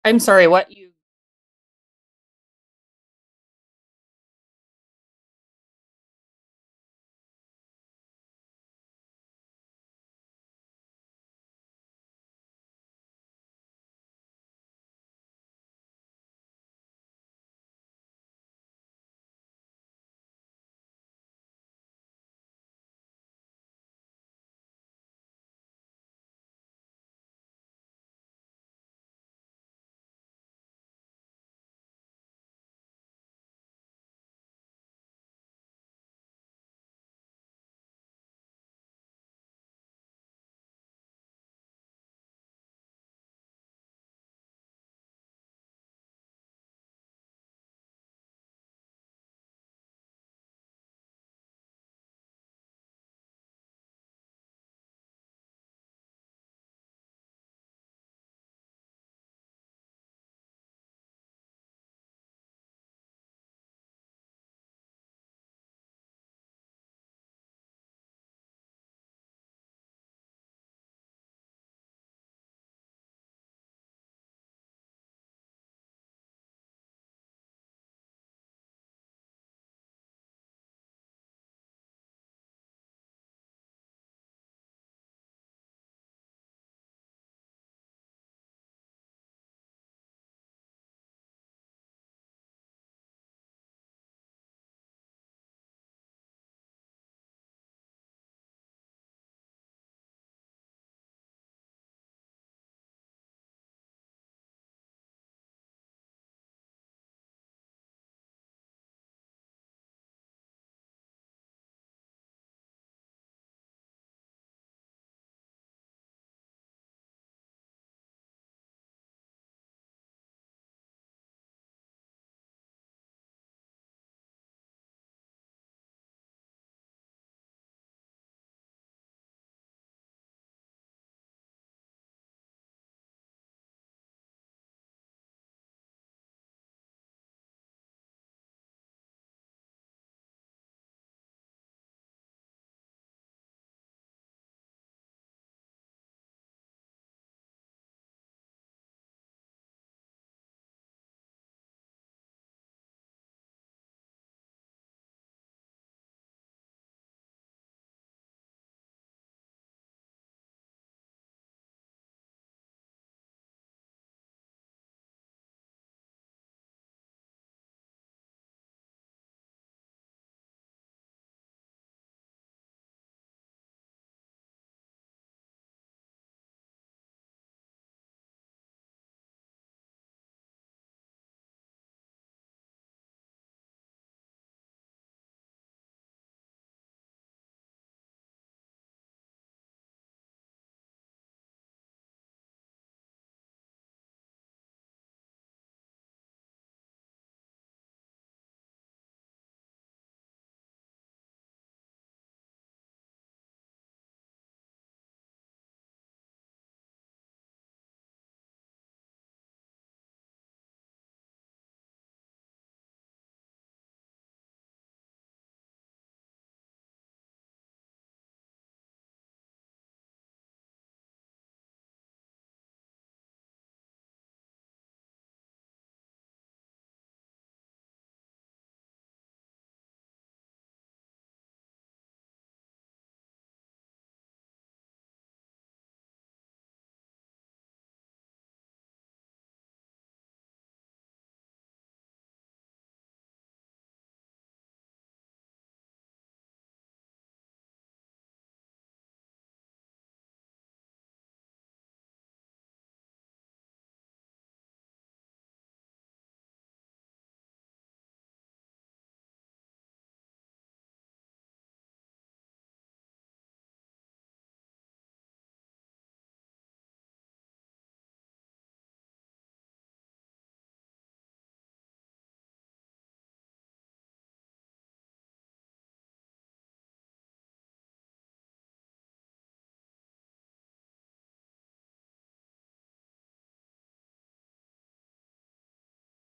I'm sorry, what you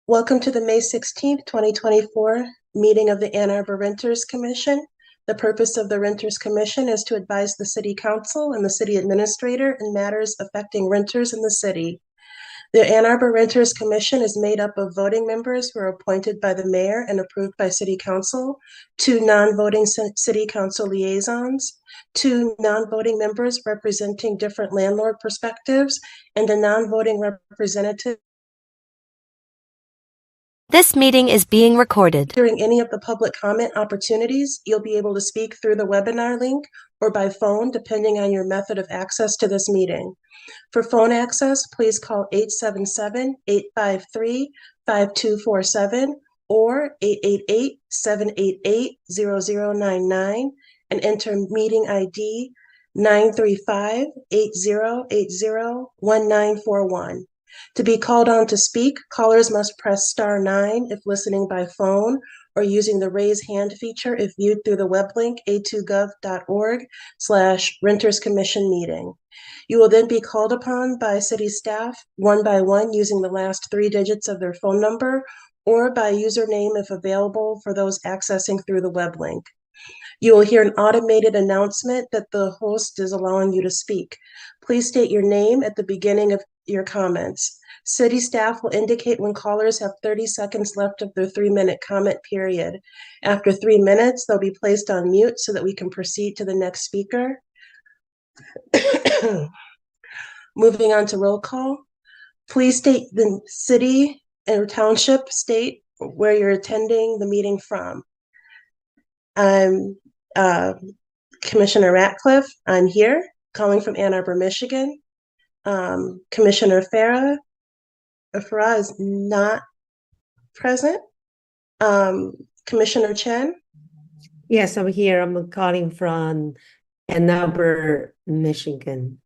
Welcome to the May 16th, 2024 meeting of the Ann Arbor Renters Commission. The purpose of the Renters Commission is to advise the City Council and the City Administrator in matters affecting renters in the city. The Ann Arbor Renters Commission is made up of voting members who are appointed by the mayor and approved by City Council, 2 non-voting City Council liaisons, 2 non-voting members representing different landlord perspectives, and a non-voting representative. This meeting is being recorded. During any of the public comment opportunities, you'll be able to speak through the webinar link or by phone, depending on your method of access to this meeting. For phone access, please call 877-853-5247 or 888-788-0099 and enter meeting ID 935-8080-1941. To be called on to speak, callers must press *9 if listening by phone or using the raise hand feature if viewed through the web link a2gov.org/renterscommission-meeting. You will then be called upon by city staff one by one using the last 3 digits of their phone number or by username if available for those accessing through the web link. You will hear an automated announcement that the host is allowing you to speak. Please state your name at the beginning of your comments. City staff will indicate when callers have 30 seconds left of their 3-minute comment period. After 3 minutes, they'll be placed on mute so that we can proceed to the next speaker. Moving on to roll call. Please state the city or township, state where you're attending the meeting from. I'm Commissioner Ratcliffe. I'm here calling from Ann Arbor, Michigan. Commissioner Farah is not present. Commissioner Chen. Yes, I'm here. I'm calling from Ann Arbor, Michigan.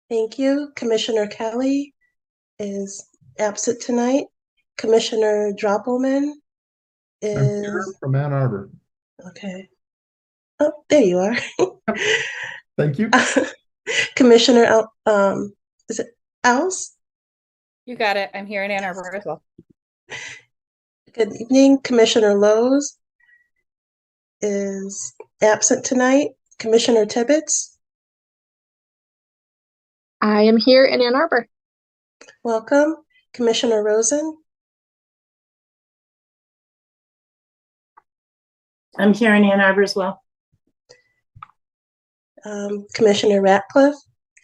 Thank you. Commissioner Kelly is absent tonight. Commissioner Droppelman is I'm here from Ann Arbor. Okay. Oh, there you are. Thank you. Commissioner, is it Els? You got it. I'm here in Ann Arbor as well. Good evening. Commissioner Lowe's is absent tonight. Commissioner Tibbetts. I am here in Ann Arbor. Welcome. Commissioner Rosen. I'm here in Ann Arbor as well. Commissioner Ratcliffe.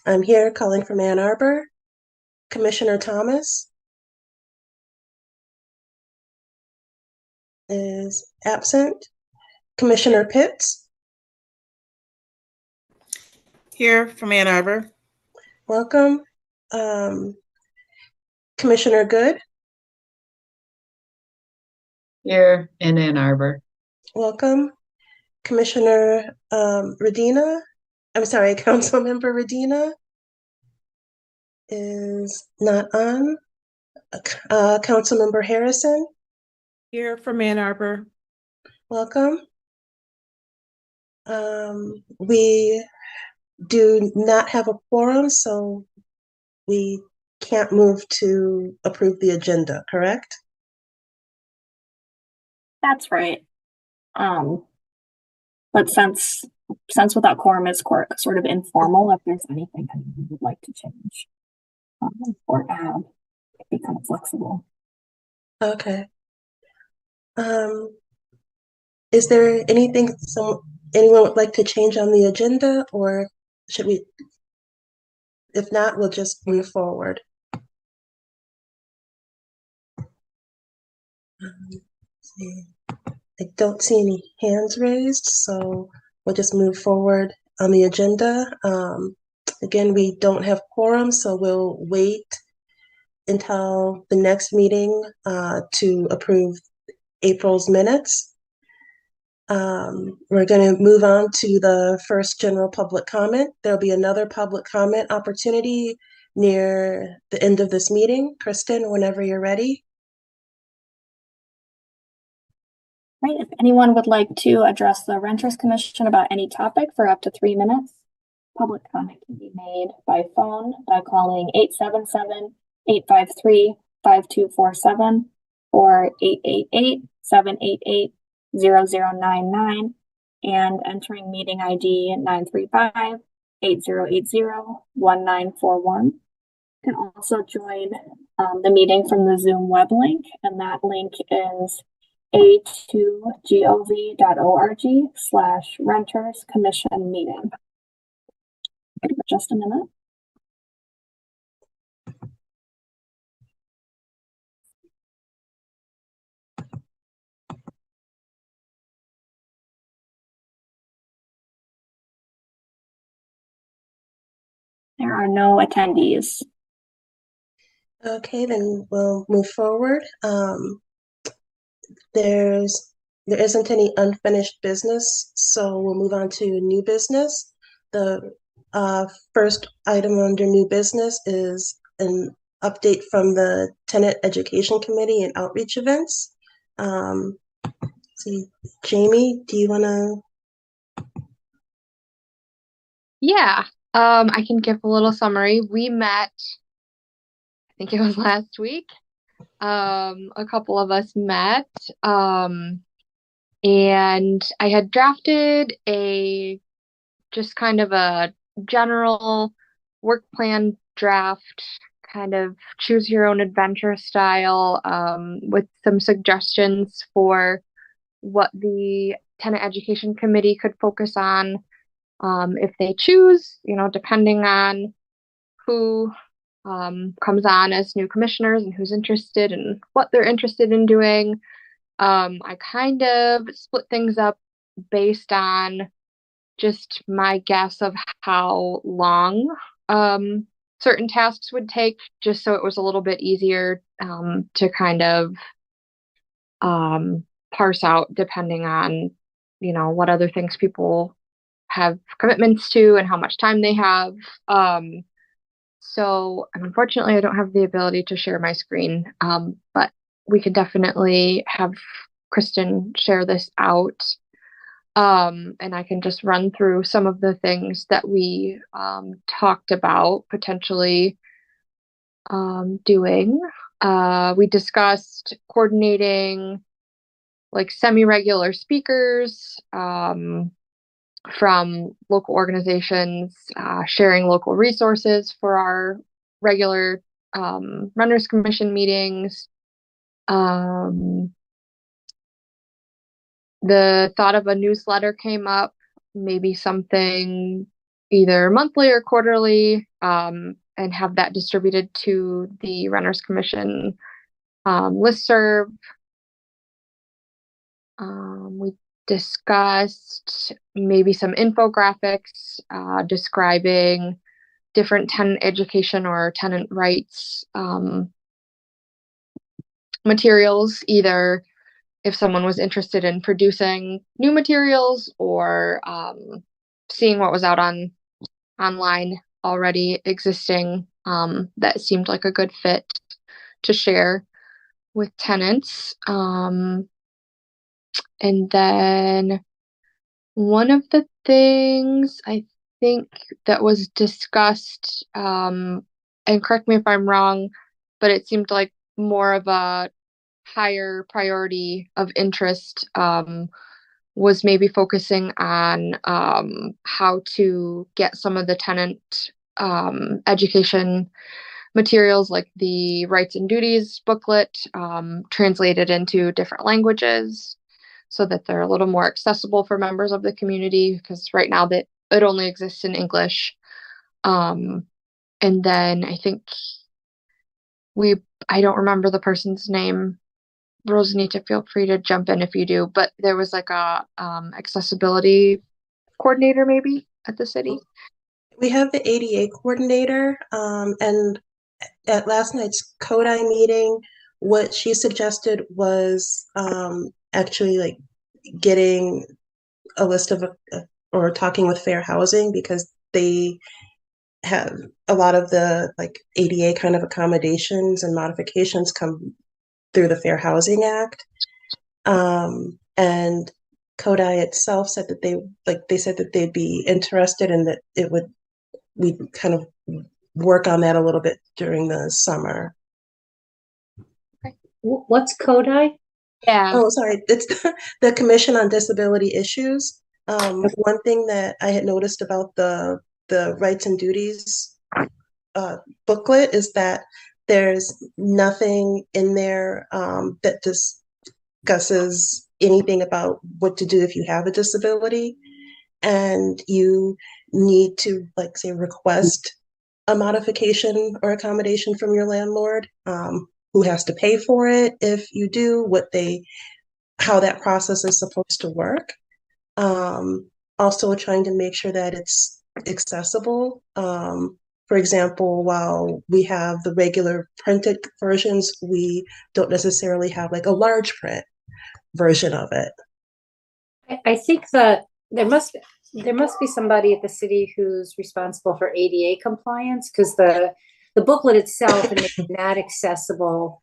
I'm here calling from Ann Arbor. Commissioner Thomas is absent. Commissioner Pitts. Here from Ann Arbor. Welcome. Commissioner Good. Here in Ann Arbor. Welcome. Commissioner Redina. I'm sorry, Councilmember Redina is not on. Councilmember Harrison. Here from Ann Arbor. Welcome. We do not have a quorum, so we can't move to approve the agenda, correct? That's right. But since without quorum is sort of informal, if there's anything that you would like to change or add, be kind of flexible. Okay. Is there anything anyone would like to change on the agenda, or should we? If not, we'll just move forward. I don't see any hands raised, so we'll just move forward on the agenda. Again, we don't have quorum, so we'll wait until the next meeting to approve April's minutes. We're going to move on to the first general public comment. There'll be another public comment opportunity near the end of this meeting. Kristen, whenever you're ready. Right. If anyone would like to address the Renters Commission about any topic for up to 3 minutes, public comment can be made by phone by calling 877-853-5247 or 888-788-0099 and entering meeting ID 935-8080-1941. You can also join the meeting from the Zoom web link, and that link is a2gov.org/renters commission meeting. Give it just a minute. There are no attendees. Okay, then we'll move forward. There isn't any unfinished business, so we'll move on to new business. The first item under new business is an update from the Tenant Education Committee and outreach events. See, Jamie, do you want to? Yeah, I can give a little summary. We met, I think it was last week. A couple of us met, and I had drafted just kind of a general work plan draft, kind of choose your own adventure style, with some suggestions for what the Tenant Education Committee could focus on, if they choose, depending on who comes on as new commissioners and who's interested and what they're interested in doing. I kind of split things up based on just my guess of how long certain tasks would take, just so it was a little bit easier to kind of parse out depending on, what other things people have commitments to and how much time they have. So unfortunately, I don't have the ability to share my screen, but we could definitely have Kristen share this out. And I can just run through some of the things that we talked about potentially doing. We discussed coordinating like semi-regular speakers from local organizations, sharing local resources for our regular Renters Commission meetings. The thought of a newsletter came up, maybe something either monthly or quarterly, and have that distributed to the Renters Commission listserv. We discussed maybe some infographics describing different tenant education or tenant rights materials, either if someone was interested in producing new materials or seeing what was out online already existing, that seemed like a good fit to share with tenants. And then one of the things I think that was discussed, and correct me if I'm wrong, but it seemed like more of a higher priority of interest, was maybe focusing on how to get some of the tenant education materials, like the rights and duties booklet, translated into different languages so that they're a little more accessible for members of the community, because right now that it only exists in English. And then I think I don't remember the person's name. Rosanita, feel free to jump in if you do, but there was like a accessibility coordinator maybe at the city. We have the ADA coordinator, and at last night's CODI meeting, what she suggested was actually like getting a list of or talking with Fair Housing, because they have a lot of the like ADA kind of accommodations and modifications come through the Fair Housing Act. And CODI itself said that they said that they'd be interested and that we kind of work on that a little bit during the summer. What's CODI? Yeah. Oh, sorry. It's the Commission on Disability Issues. One thing that I had noticed about the rights and duties booklet is that there's nothing in there that discusses anything about what to do if you have a disability, and you need to, like, say, request a modification or accommodation from your landlord, who has to pay for it if you do, how that process is supposed to work. Also trying to make sure that it's accessible. For example, while we have the regular printed versions, we don't necessarily have like a large print version of it. I think that there must be somebody at the city who's responsible for ADA compliance, because the booklet itself and making that accessible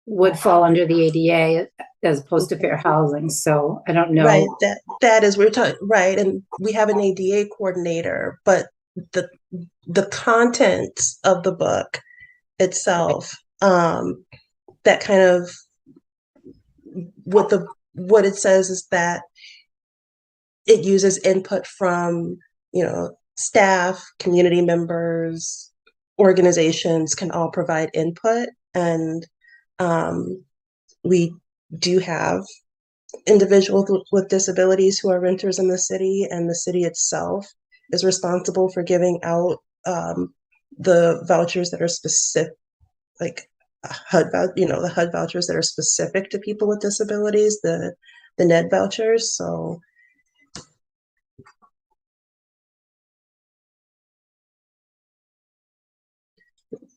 would fall under the ADA as opposed to fair housing. So I don't know. Right, that is, we're talking, right, and we have an ADA coordinator, but the content of the book itself, that kind of what it says is that it uses input from, staff, community members, organizations can all provide input, and we do have individuals with disabilities who are renters in the city, and the city itself is responsible for giving out the vouchers that are specific, like HUD, the HUD vouchers that are specific to people with disabilities, the NED vouchers. So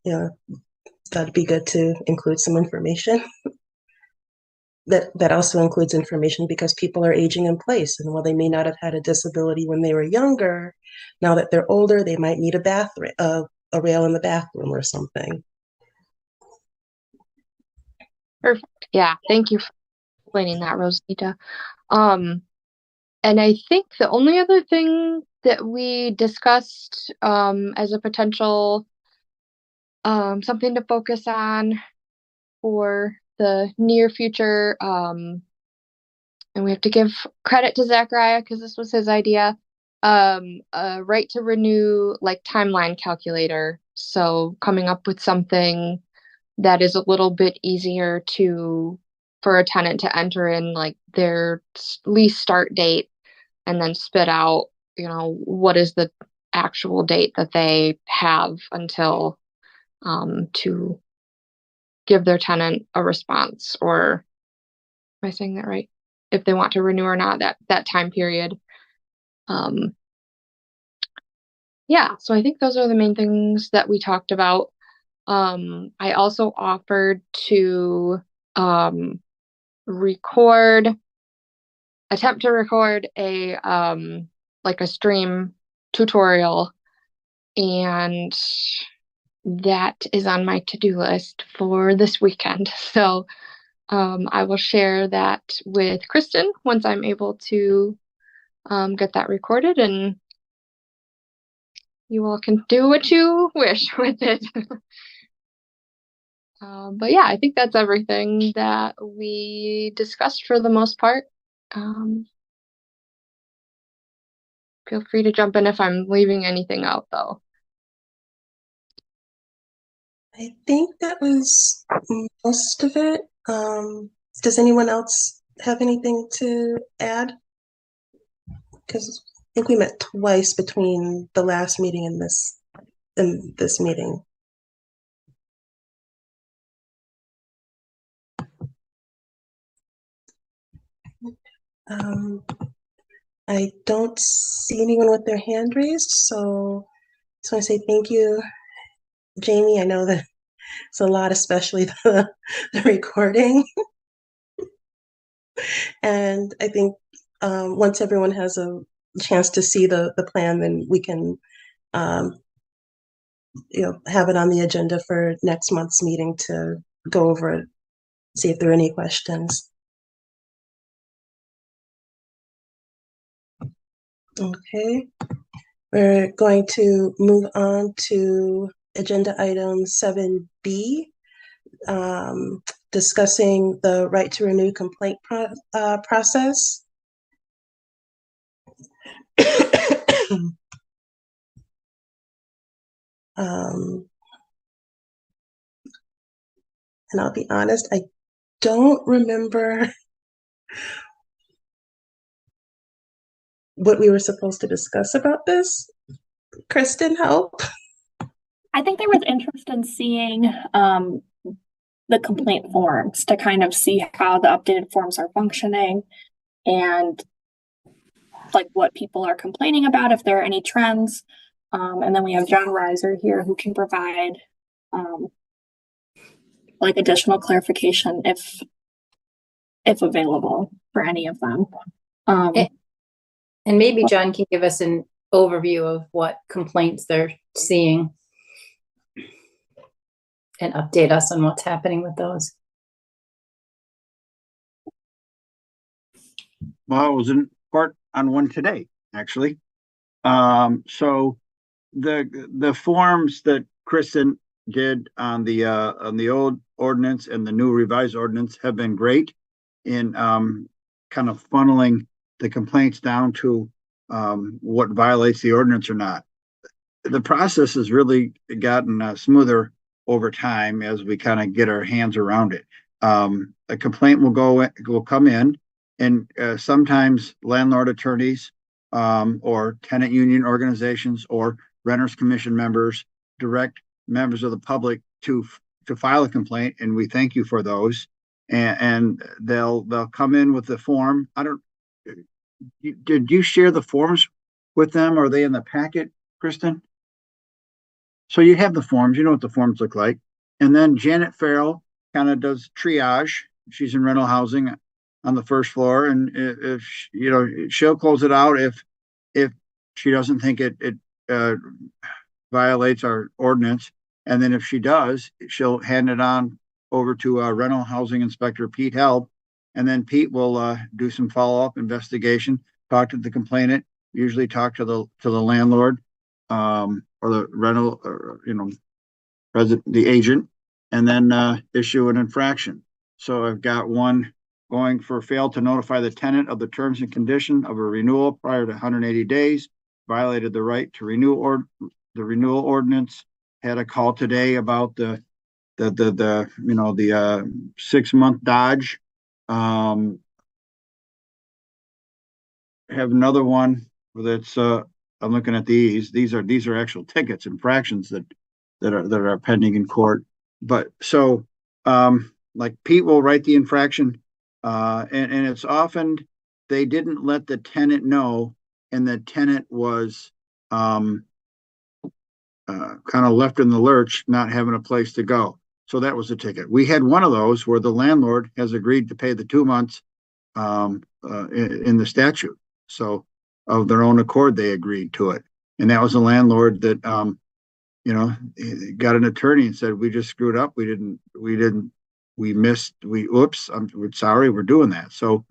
yeah, that'd be good to include some information. That also includes information because people are aging in place, and while they may not have had a disability when they were younger, now that they're older, they might need a rail in the bathroom or something. Perfect. Yeah, thank you for explaining that, Rosita. And I think the only other thing that we discussed as a potential something to focus on for the near future, and we have to give credit to Zachariah because this was his idea, a right to renew like timeline calculator. So coming up with something that is a little bit easier for a tenant to enter in like their lease start date and then spit out, what is the actual date that they have until to give their tenant a response, or am I saying that right? If they want to renew or not, that time period. Yeah, so I think those are the main things that we talked about. I also offered to attempt to record a like a stream tutorial, and that is on my to-do list for this weekend. So I will share that with Kristen once I'm able to get that recorded, and you all can do what you wish with it. But yeah, I think that's everything that we discussed for the most part. Feel free to jump in if I'm leaving anything out, though. I think that was most of it. Does anyone else have anything to add? Because I think we met twice between the last meeting and this meeting. I don't see anyone with their hand raised, so I just want to say thank you, Jamie. I know that it's a lot, especially the recording. And I think once everyone has a chance to see the plan, then we can have it on the agenda for next month's meeting to go over it, see if there are any questions. Okay, we're going to move on to agenda item 7B, discussing the right to renew complaint process. And I'll be honest, I don't remember what we were supposed to discuss about this. Kristen, help. I think there was interest in seeing the complaint forms to kind of see how the updated forms are functioning and like what people are complaining about, if there are any trends. And then we have John Reiser here who can provide like additional clarification if available for any of them. And maybe John can give us an overview of what complaints they're seeing and update us on what's happening with those. Well, I was in court on one today, actually. So the forms that Kristen did on the old ordinance and the new revised ordinance have been great in kind of funneling the complaints down to what violates the ordinance or not. The process has really gotten smoother over time as we kind of get our hands around it. A complaint will come in, and sometimes landlord attorneys or tenant union organizations or renters commission members direct members of the public to file a complaint, and we thank you for those. And they'll come in with the form. Did you share the forms with them? Are they in the packet, Kristen? So you have the forms, you know what the forms look like. And then Janet Farrell kind of does triage. She's in rental housing on the first floor. And if you know, she'll close it out if she doesn't think it violates our ordinance. And then if she does, she'll hand it on over to rental housing inspector Pete Held. And then Pete will do some follow-up investigation, talk to the complainant, usually talk to the landlord or the rental, or, you know, the agent, and then issue an infraction. So I've got one going for failed to notify the tenant of the terms and condition of a renewal prior to 180 days, violated the right to renew or the renewal ordinance. Had a call today about the 6-month dodge. Have another one that's I'm looking at these. These are actual tickets, infractions that are pending in court. But so like Pete will write the infraction, and it's often they didn't let the tenant know, and the tenant was kind of left in the lurch, not having a place to go. So that was a ticket. We had one of those where the landlord has agreed to pay the 2 months in the statute. So of their own accord, they agreed to it. And that was a landlord that, got an attorney and said, we just screwed up. Oops, we're sorry, we're doing that. So,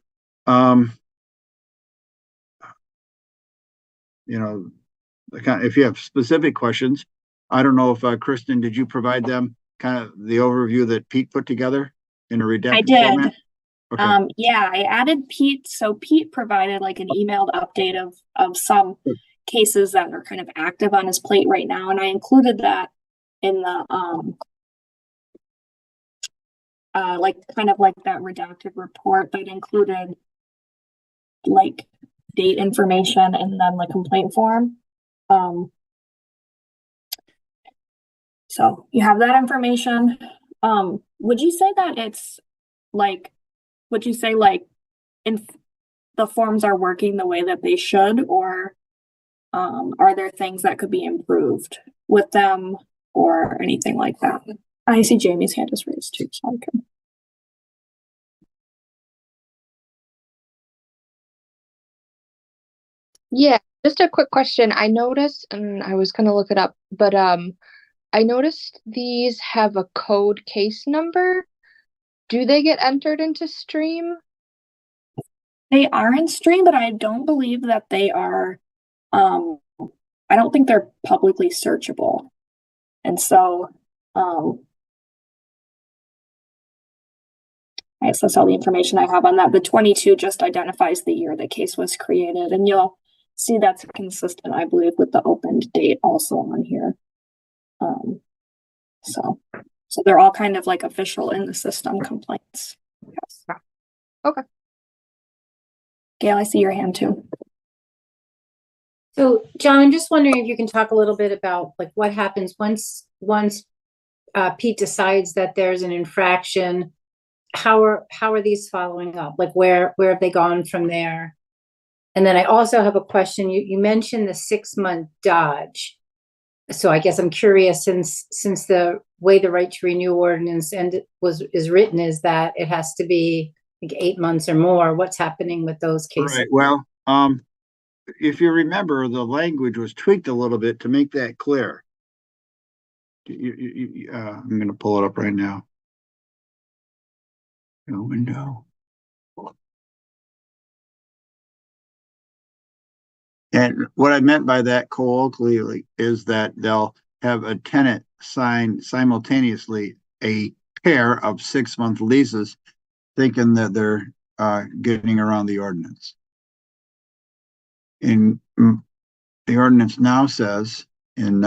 if you have specific questions, I don't know if Kristen, did you provide them kind of the overview that Pete put together in a redacted format? Okay. Yeah, I added Pete. So Pete provided like an emailed update of some cases that are kind of active on his plate right now. And I included that in the, kind of like that redacted report that included like date information and then the complaint form. So you have that information. Would you say that it's like, in the forms are working the way that they should, or are there things that could be improved with them or anything like that? I see Jamie's hand is raised too, so I can. Yeah, just a quick question. I noticed, and I was gonna look it up, but I noticed these have a code case number. Do they get entered into Stream? They are in Stream, but I don't believe that they are, I don't think they're publicly searchable. And so, I guess that's all the information I have on that. The 22 just identifies the year the case was created, and you'll see that's consistent, I believe, with the opened date also on here. So So they're all kind of like official in the system complaints. Yes. Okay. Gail, I see your hand too. So, John, I'm just wondering if you can talk a little bit about like what happens once Pete decides that there's an infraction. How are these following up? Like where have they gone from there? And then I also have a question. You mentioned the 6-month dodge. So I guess I'm curious, since the way the right to renew ordinance is written is that it has to be like 8 months or more. What's happening with those cases? Right. Well, if you remember, the language was tweaked a little bit to make that clear. I'm going to pull it up right now. No window. And what I meant by that colloquially is that they'll have a tenant sign simultaneously a pair of 6-month leases, thinking that they're getting around the ordinance. In the ordinance now says in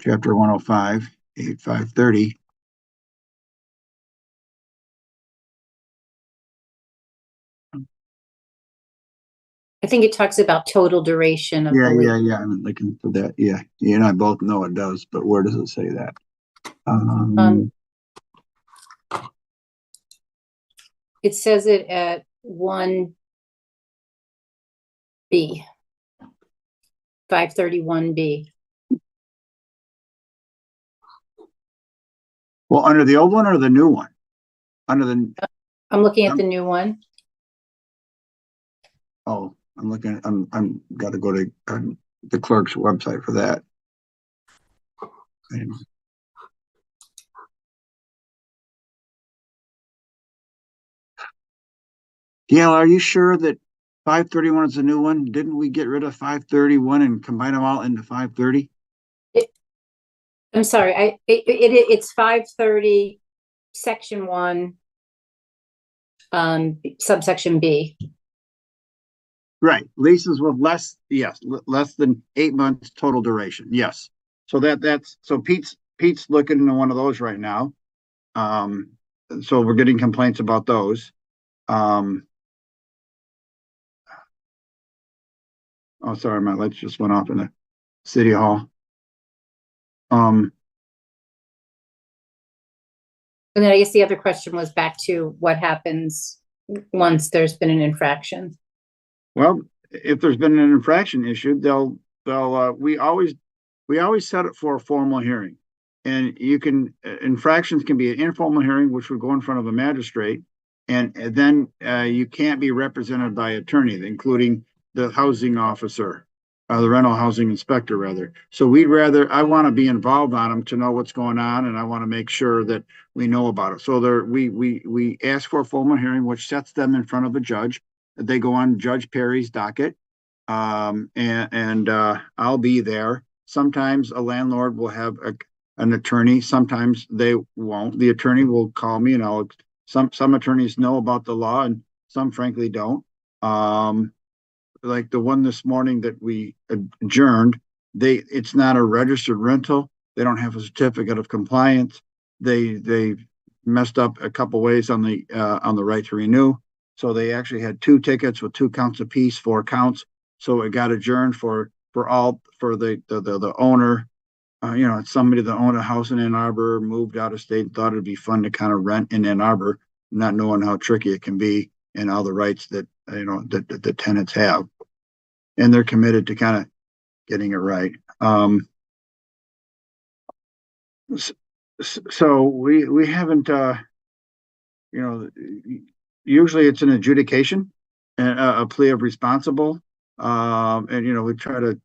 chapter 105, 8530, I think it talks about total duration of the lease. yeah. I'm looking for that. Yeah, you and I both know it does, but where does it say that? It says it at 1B, 531B. Well, under the old one or the new one? Under the. I'm looking at the new one. Oh, I'm looking. I'm got to go to the clerk's website for that. Gail, are you sure that 531 is the new one? Didn't we get rid of 531 and combine them all into 530? I'm sorry. It's 530, section 1, subsection B. Right. Leases with less than 8 months total duration. Yes. So so Pete's looking into one of those right now. So we're getting complaints about those. Oh, sorry, my lights just went off in the city hall. And then I guess the other question was back to what happens once there's been an infraction. Well, if there's been an infraction issued, we always set it for a formal hearing. And infractions can be an informal hearing, which would go in front of a magistrate. And then you can't be represented by attorney, including the housing officer, the rental housing inspector, rather. So I want to be involved on them to know what's going on, and I want to make sure that we know about it. So we ask for a formal hearing, which sets them in front of a judge. They go on Judge Perry's docket, and I'll be there. Sometimes a landlord will have an attorney. Sometimes they won't. The attorney will call me, and some attorneys know about the law, and some frankly don't. Like the one this morning that we adjourned, it's not a registered rental. They don't have a certificate of compliance. They messed up a couple ways on the right to renew. So they actually had 2 tickets with 2 counts apiece, 4 counts. So it got adjourned for the owner. It's somebody that owned a house in Ann Arbor, moved out of state, and thought it'd be fun to kind of rent in Ann Arbor, not knowing how tricky it can be and all the rights that the tenants have. And they're committed to kind of getting it right. So we haven't, usually it's an adjudication and a plea of responsible. And, we try to,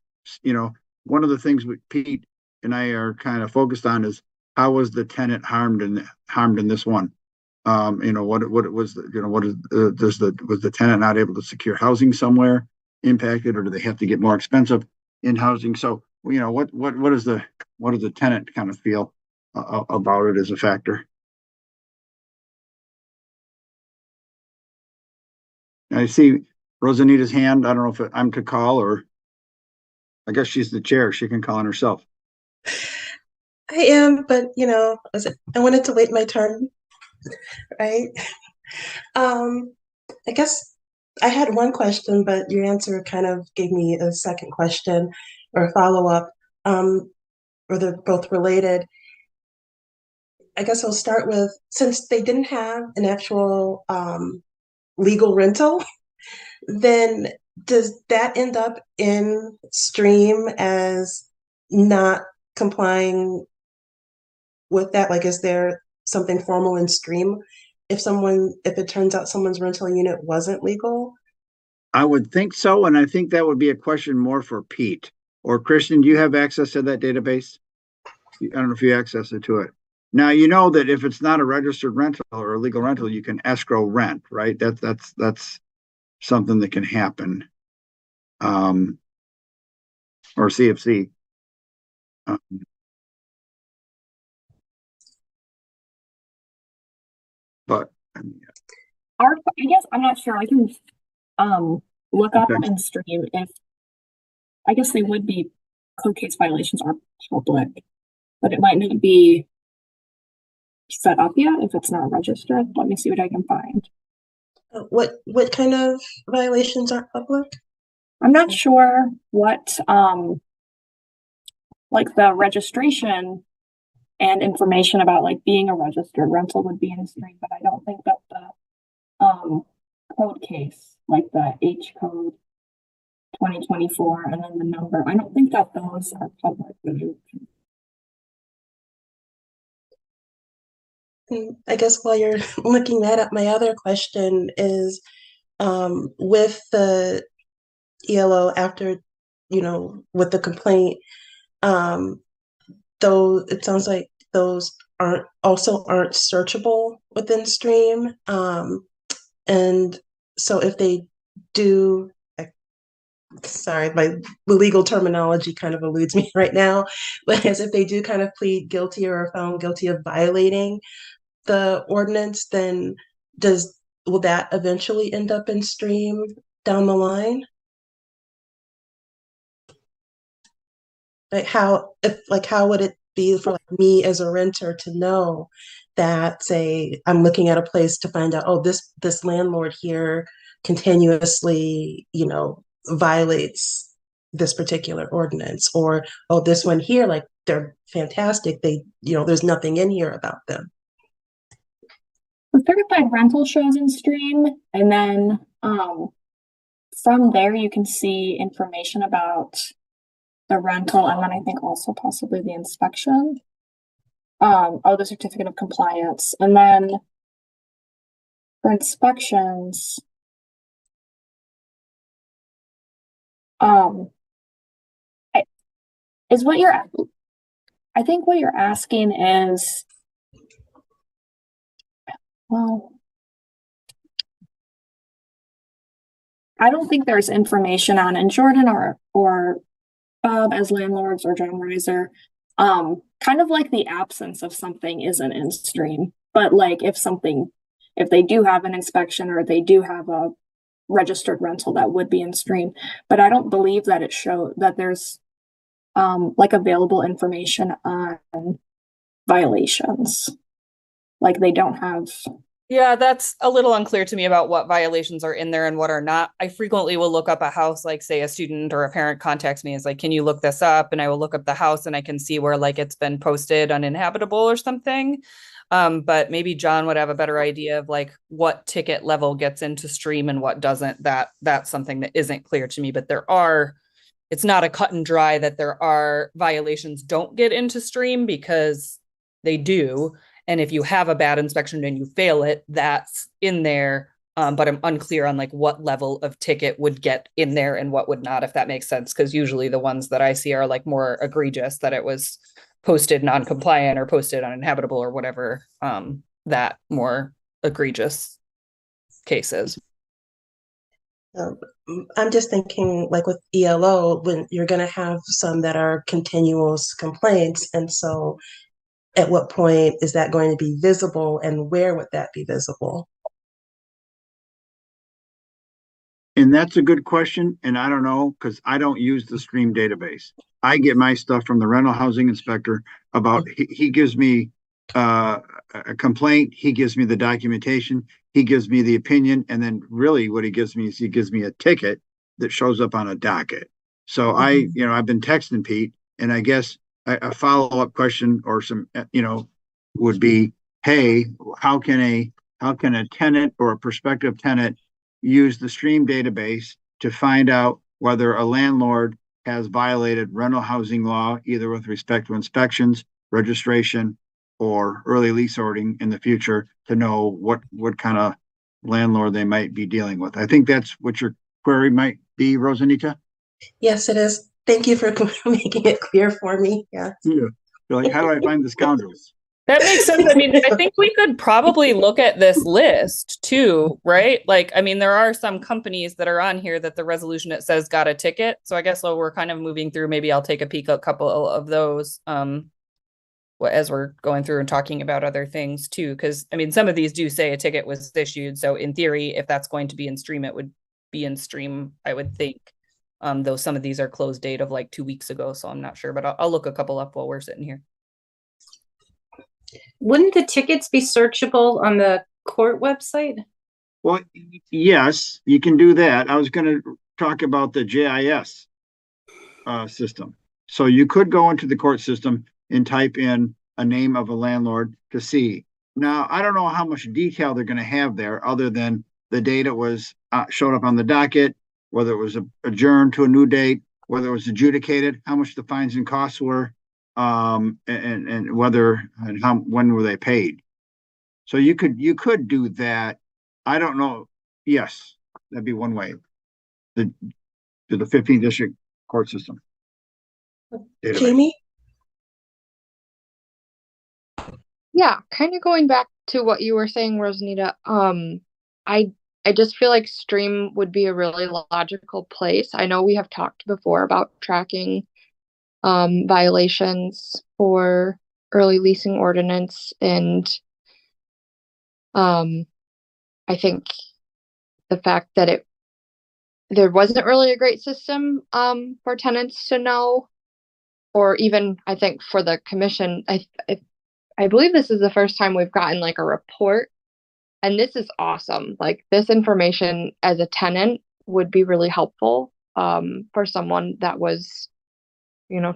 one of the things Pete and I are kind of focused on is how was the tenant harmed in this one? What it was, was the tenant not able to secure housing somewhere impacted, or do they have to get more expensive in housing? So, what does the tenant kind of feel about it as a factor? I see Rosanita's hand. I don't know if I'm to call, or I guess she's the chair. She can call on herself. I am, but I wanted to wait my turn, right? I guess I had one question, but your answer kind of gave me a second question or a follow-up, or they're both related. I guess I'll start with, since they didn't have an actual legal rental, then does that end up in stream as not complying with that? Like, is there something formal in stream if it turns out someone's rental unit wasn't legal? I would think so, and I think that would be a question more for Pete. Or Christian, do you have access to that database? I don't know if you access it to it. Now, you know that if it's not a registered rental or a legal rental, you can escrow rent, right? That's something that can happen. Or CFC. But I guess I'm not sure. I can look up Okay. and stream if I guess they would be code case violations are public, but it might not be set up yet if it's not registered. Let me see what I can find. What kind of violations are public? I'm not sure what like the registration and information about like being a registered rental would be in stream, but I don't think that the code case, like the H code 2024 and then the number, I don't think that those are public. I guess while you're looking that up, my other question is, with the ELO after, with the complaint, though it sounds like those aren't searchable within Stream. And so if they do, sorry, the legal terminology kind of eludes me right now, but as if they do kind of plead guilty or are found guilty of violating the ordinance, then will that eventually end up in Stream down the line? How would it be for me as a renter to know that, say, I'm looking at a place to find out, oh, this landlord here continuously, violates this particular ordinance, or oh, this one here, like, they're fantastic. There's nothing in here about them. The certified rental shows in stream, and then from there you can see information about the rental, and then I think also possibly the inspection. The certificate of compliance, and then for inspections, I think what you're asking is, well, I don't think there's information on in Jordan or Bob as landlords or John Reiser. Kind of like the absence of something isn't in stream, but like if they do have an inspection or they do have a registered rental, that would be in stream. But I don't believe that it shows that there's like available information on violations. Like they don't have. Yeah, that's a little unclear to me about what violations are in there and what are not. I frequently will look up a house, like say a student or a parent contacts me, is like, can you look this up? And I will look up the house and I can see where like it's been posted uninhabitable or something. But maybe John would have a better idea of like what ticket level gets into stream and what doesn't. That's something that isn't clear to me, but it's not a cut and dry that there are violations don't get into stream, because they do. And if you have a bad inspection and you fail it, that's in there. But I'm unclear on like what level of ticket would get in there and what would not, if that makes sense. Because usually the ones that I see are like more egregious, that it was posted non-compliant or posted uninhabitable or whatever, that more egregious cases. I'm just thinking, like with ELO, when you're going to have some that are continuous complaints, and so at what point is that going to be visible, and where would that be visible? And that's a good question. And I don't know, because I don't use the stream database. I get my stuff from the rental housing inspector about, he gives me a complaint. He gives me the documentation. He gives me the opinion. And then really what he gives me is he gives me a ticket that shows up on a docket. So I've been texting Pete, and I guess a follow-up question or some, would be, hey, how can a tenant or a prospective tenant use the stream database to find out whether a landlord has violated rental housing law, either with respect to inspections, registration, or early lease ordering in the future, to know what kind of landlord they might be dealing with. I think that's what your query might be, Rosanita. Yes, it is. Thank you for making it clear for me. Yeah. Yeah. You're like, how do I find the scoundrels? That makes sense. I mean, I think we could probably look at this list too, right? Like, I mean, there are some companies that are on here that the resolution it says got a ticket. So I guess while we're kind of moving through, maybe I'll take a peek at a couple of those as we're going through and talking about other things too. Because I mean, some of these do say a ticket was issued. So in theory, if that's going to be in stream, it would be in stream, I would think. Though some of these are closed date of like 2 weeks ago. So I'm not sure, but I'll look a couple up while we're sitting here. Wouldn't the tickets be searchable on the court website? Well, yes, you can do that. I was going to talk about the JIS system. So you could go into the court system and type in a name of a landlord to see. Now, I don't know how much detail they're going to have there other than the date it was showed up on the docket, whether it was adjourned to a new date, whether it was adjudicated, how much the fines and costs were, and whether and how when were they paid. So you could do that. I don't know. Yes, that'd be one way. To the 15th district court system. Database. Jamie? Yeah, kind of going back to what you were saying, Rosanita. I just feel like stream would be a really logical place. I know we have talked before about tracking violations for early leasing ordinance, and I think the fact that there wasn't really a great system for tenants to know, or even I think for the commission, I believe this is the first time we've gotten like a report, and this is awesome. Like, this information as a tenant would be really helpful for someone that was,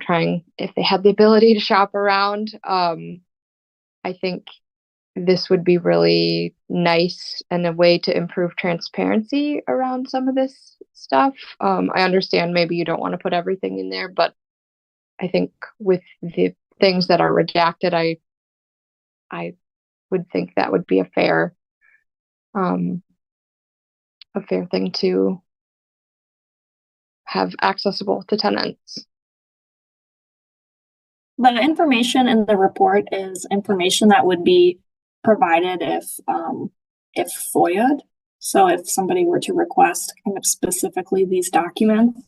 trying, if they had the ability to shop around. I think this would be really nice and a way to improve transparency around some of this stuff. I understand maybe you don't want to put everything in there, but I think with the things that are redacted, I would think that would be a fair thing to have accessible to tenants. The information in the report is information that would be provided if FOIA'd. So if somebody were to request kind of specifically these documents,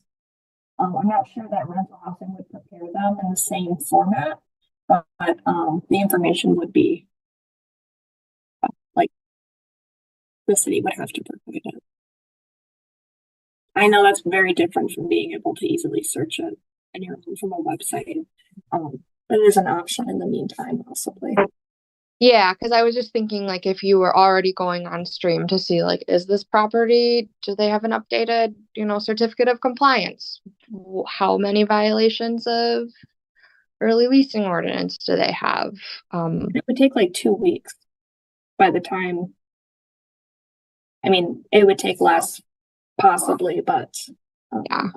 I'm not sure that rental housing would prepare them in the same format, but the information would be like the city would have to provide it. I know that's very different from being able to easily search it on your own from a website. But it is an option in the meantime, possibly. Yeah, because I was just thinking, like, if you were already going on stream to see, like, is this property, do they have an updated, certificate of compliance? How many violations of early leasing ordinance do they have? It would take like 2 weeks by the time. I mean, it would take less, possibly, but yeah,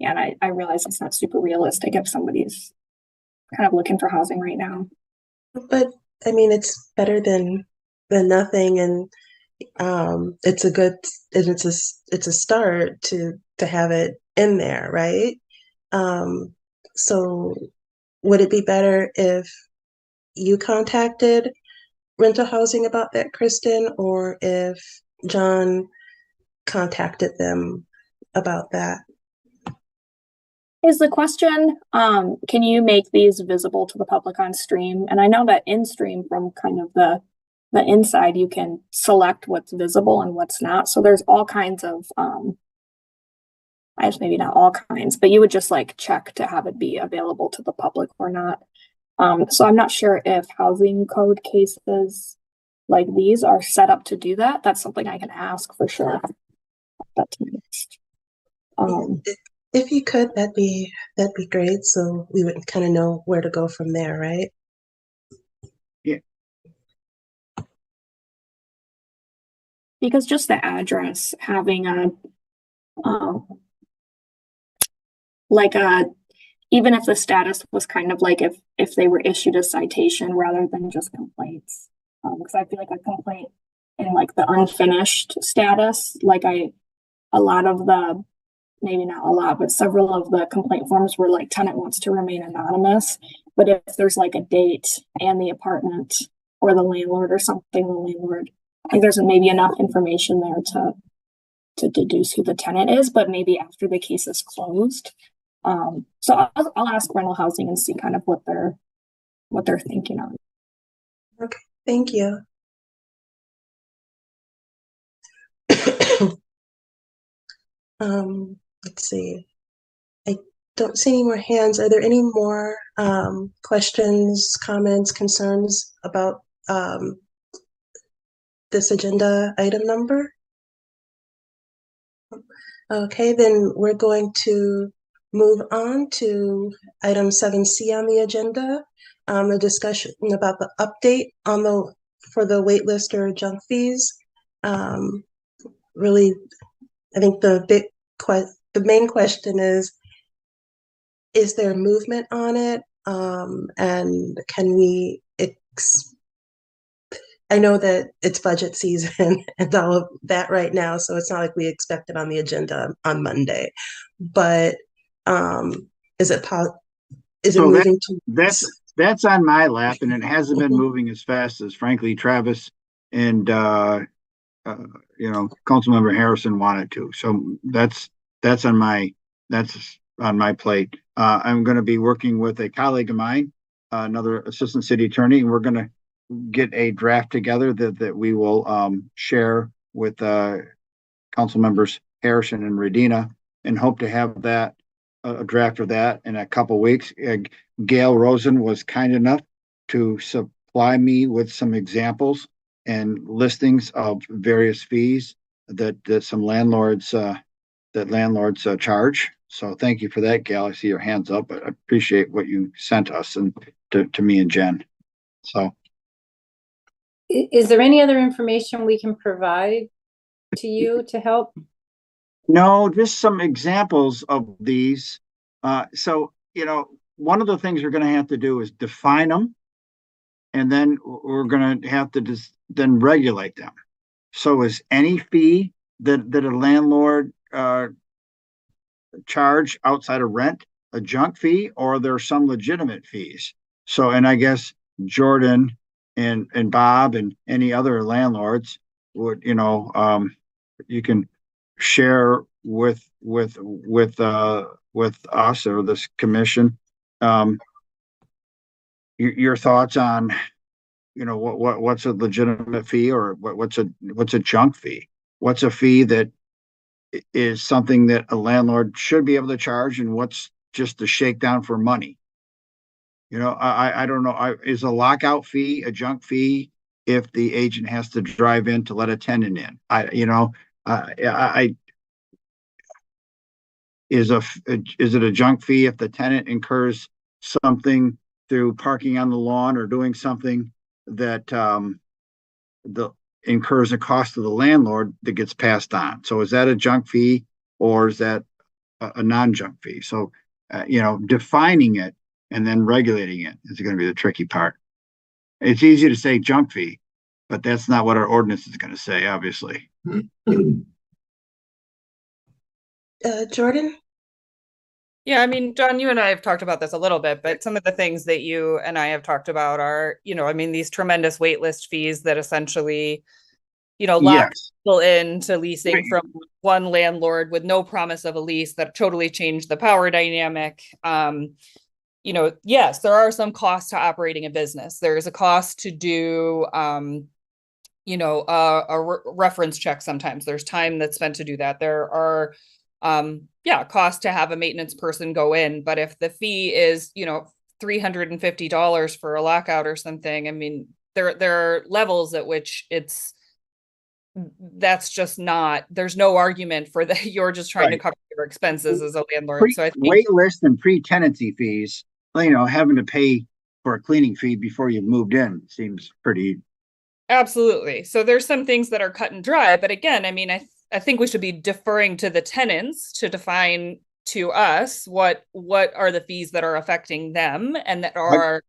and I realize it's not super realistic if somebody's kind of looking for housing right now. But I mean, it's better than nothing, and it's a start to have it in there, right? So would it be better if you contacted rental housing about that, Kristen, or if John contacted them about that? Is the question, can you make these visible to the public on stream? And I know that in stream, from kind of the the inside, you can select what's visible and what's not. So there's all kinds of, I guess maybe not all kinds, but you would just like check to have it be available to the public or not. So I'm not sure if housing code cases like these are set up to do that. That's something I can ask for sure. That's next. If you could, that'd be great. So we would kind of know where to go from there, right? Yeah. Because just the address, having a, even if the status was kind of like if they were issued a citation rather than just complaints. Because I feel like a complaint in like the unfinished status, a lot of the, maybe not a lot, but several of the complaint forms were like tenant wants to remain anonymous. But if there's like a date and the apartment or the landlord or something, the landlord, I think there's maybe enough information there to deduce who the tenant is, but maybe after the case is closed. So I'll ask rental housing and see kind of what they're thinking on. Okay, thank you. Let's see. I don't see any more hands. Are there any more questions, comments, concerns about this agenda item number? Okay, then we're going to move on to item 7C on the agenda, a discussion about the update on for the waitlist or junk fees. Really, I think the main question is there movement on it? And can we I know that it's budget season and all of that right now, so it's not like we expect it on the agenda on Monday. But is it moving to? That's on my lap, and it hasn't been moving as fast as frankly Travis and Councilmember Harrison wanted to. So that's on my plate. I'm going to be working with a colleague of mine, another assistant city attorney, and we're going to get a draft together that we will share with council members Harrison and Redina, and hope to have that a draft of that in a couple weeks. Gail Rosen was kind enough to supply me with some examples and listings of various fees that some landlords charge. So thank you for that, Gail. I see your hands up. I appreciate what you sent us and to me and Jen. So. Is there any other information we can provide to you to help? No, just some examples of these. So, one of the things we're going to have to do is define them, and then we're going to have to then regulate them. So is any fee that a landlord charge outside of rent a junk fee, or are there some legitimate fees? So, and I guess Jordan and Bob and any other landlords would, you can share with us or this commission your thoughts on what's a legitimate fee, or what's a junk fee? What's a fee that is something that a landlord should be able to charge, and what's just a shakedown for money? I don't know. Is a lockout fee a junk fee if the agent has to drive in to let a tenant in? Is it a junk fee if the tenant incurs something through parking on the lawn or doing something that incurs a cost to the landlord that gets passed on? So is that a junk fee, or is that a non-junk fee? So defining it and then regulating it is going to be the tricky part. It's easy to say junk fee, but that's not what our ordinance is going to say, obviously. Jordan? Yeah, I mean, John, you and I have talked about this a little bit, but some of the things that you and I have talked about are, these tremendous waitlist fees that essentially, lock people into leasing from one landlord with no promise of a lease that totally changed the power dynamic. Yes, there are some costs to operating a business. There is a cost to do you know, reference check sometimes. There's time that's spent to do that. There are, costs to have a maintenance person go in. But if the fee is, you know, $350 for a lockout or something, I mean, there are levels at which that's just not, there's no argument for that. You're just trying to cover your expenses as a landlord. So I think wait list and pre-tenancy fees, you know, having to pay for a cleaning fee before you've moved in seems pretty. absolutely. So there's some things that are cut and dry, but again, I mean, I think we should be deferring to the tenants to define to us what are the fees that are affecting them and that are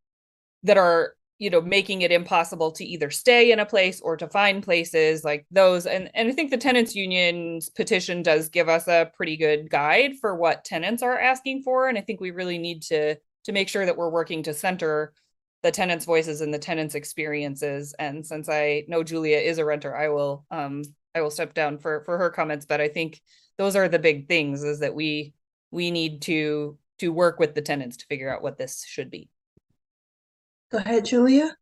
you know, making it impossible to either stay in a place or to find places like those. And I think the tenants union's petition does give us a pretty good guide for what tenants are asking for. And I think we really need to make sure that we're working to center the tenants' voices and the tenants' experiences. And since I know Julia is a renter, I will step down for her comments. But I think those are the big things, is that we need to work with the tenants to figure out what this should be. Go ahead, Julia.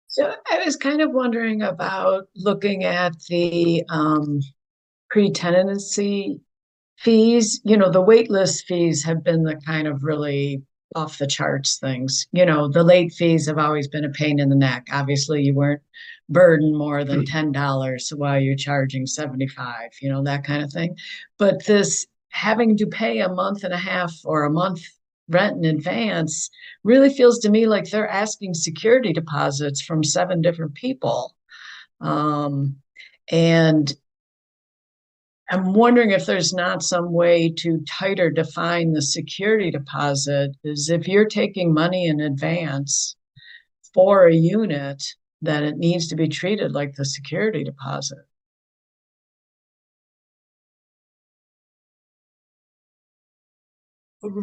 So I was kind of wondering about looking at the pre-tenancy fees. You know, the wait list fees have been the kind of really off the charts things. You know, the late fees have always been a pain in the neck. Obviously, you weren't burdened more than $10 while you're charging $75, you know, that kind of thing. But this having to pay a month and a half or a month rent in advance really feels to me like they're asking security deposits from 7 different people. And I'm wondering if there's not some way to tighter define the security deposit, is if you're taking money in advance for a unit, then it needs to be treated like the security deposit.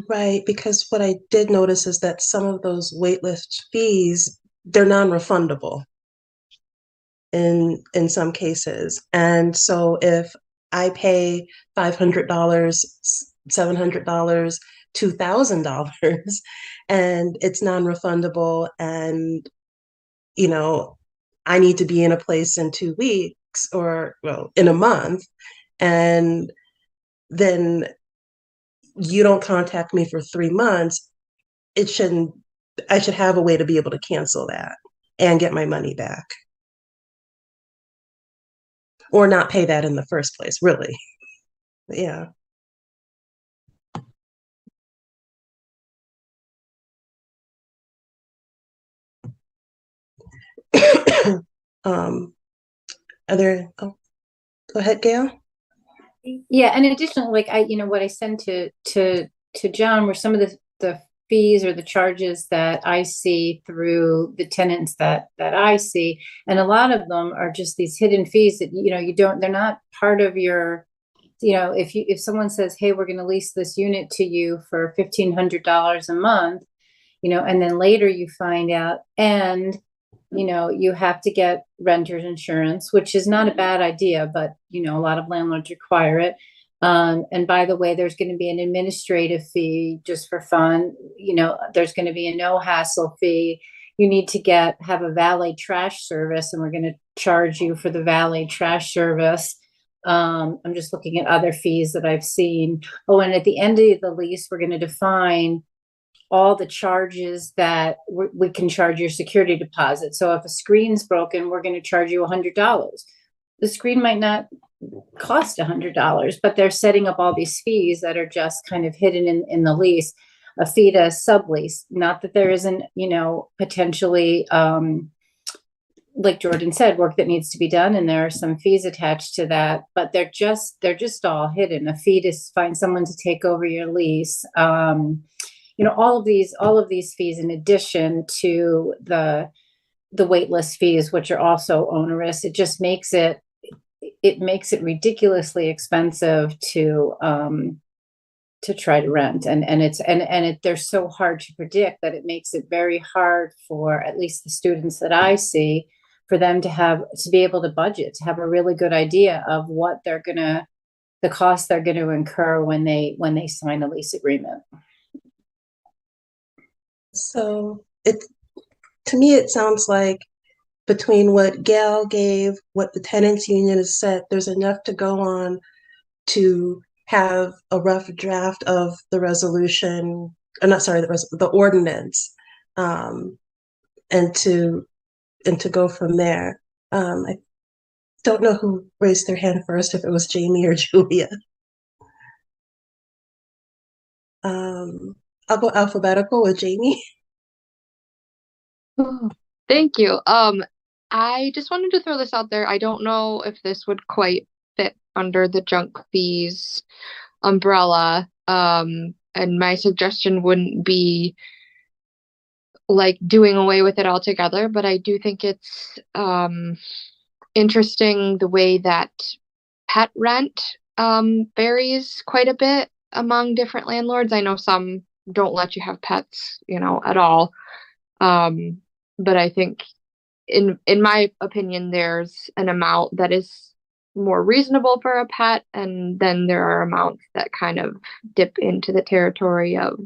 Right, because what I did notice is that some of those waitlist fees, they're non-refundable in some cases. And so if I pay $500, $700, $2,000, and it's non-refundable, and you know, I need to be in a place in 2 weeks, or well, in a month, and then you don't contact me for 3 months, I should have a way to be able to cancel that and get my money back. Or not pay that in the first place, really. Yeah. Go ahead, Gail. Yeah, and additionally, like what I sent to John were some of the fees or the charges that I see through the tenants that I see, and a lot of them are just these hidden fees that they're not part of your, if someone says, hey, we're going to lease this unit to you for $1,500 a month, and then later you find out, and you have to get renter's insurance, which is not a bad idea, but a lot of landlords require it. And by the way, there's going to be an administrative fee just for fun. There's going to be a no hassle fee. You need to have a valet trash service, and we're going to charge you for the valet trash service. I'm just looking at other fees that I've seen. Oh, and at the end of the lease, we're going to define all the charges that we can charge your security deposit. So if a screen's broken, we're going to charge you $100. The screen might not cost $100, but they're setting up all these fees that are just kind of hidden in the lease. A fee to sublease, not that there isn't, potentially, like Jordan said, work that needs to be done, and there are some fees attached to that, but they're just all hidden. A fee to find someone to take over your lease. All of these fees, in addition to the waitlist fees, which are also onerous, it just makes it ridiculously expensive to try to rent, and they're so hard to predict that it makes it very hard for at least the students that I see, for them to be able to budget, to have a really good idea of what the costs they're going to incur when they sign a lease agreement. So to me, it sounds like between what Gail gave, what the tenants union has said, there's enough to go on to have a rough draft of the resolution, not sorry, the ordinance, and to go from there. I don't know who raised their hand first, if it was Jamie or Julia. I'll go alphabetical with Jamie. Thank you. I just wanted to throw this out there. I don't know if this would quite fit under the junk fees umbrella. And my suggestion wouldn't be like doing away with it altogether, but I do think it's interesting the way that pet rent varies quite a bit among different landlords. I know some don't let you have pets, at all. But I think in my opinion, there's an amount that is more reasonable for a pet, and then there are amounts that kind of dip into the territory of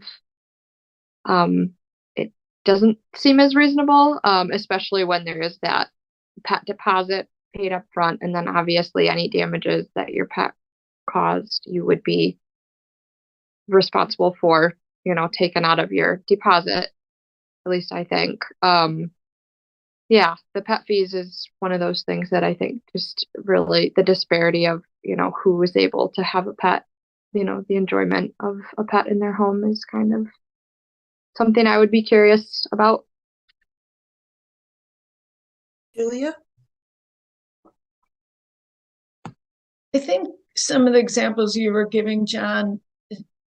it doesn't seem as reasonable, especially when there is that pet deposit paid up front, and then obviously any damages that your pet caused, you would be responsible for, taken out of your deposit, at least I think. Yeah, the pet fees is one of those things that I think just really the disparity of, who is able to have a pet, the enjoyment of a pet in their home is kind of something I would be curious about. Julia? I think some of the examples you were giving, John,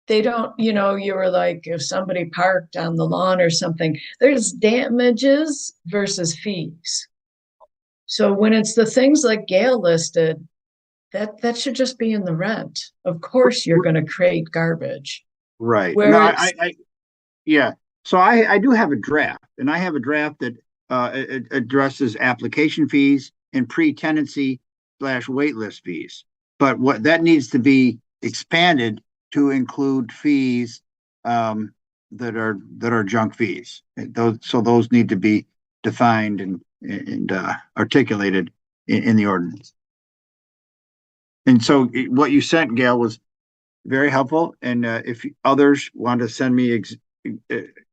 they don't, you were like, if somebody parked on the lawn or something, there's damages versus fees. So when it's the things like Gail listed, that should just be in the rent. Of course, you're going to create garbage. Right. Whereas, Yeah. So I do have a draft, and I have a draft that it addresses application fees and pre-tenancy / waitlist fees. But what that needs to be expanded to include fees that are junk fees. Those need to be defined and articulated in the ordinance. And so what you sent, Gail, was very helpful. And if others want to send me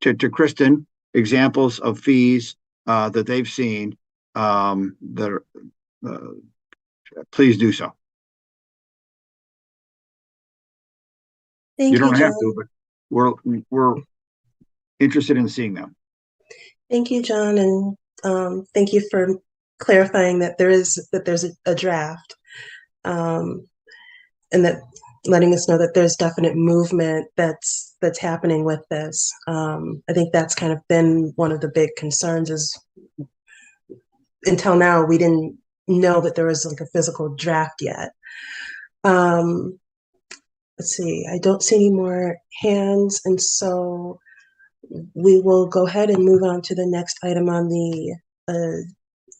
to Kristen examples of fees that they've seen, that are, please do so. Thank You don't John. have to, but we're interested in seeing them. Thank you, John, and thank you for clarifying that there's a draft, and that letting us know that there's definite movement that's happening with this. I think that's kind of been one of the big concerns, is until now we didn't know that there was like a physical draft yet. Let's see, I don't see any more hands, and so we will go ahead and move on to the next item on the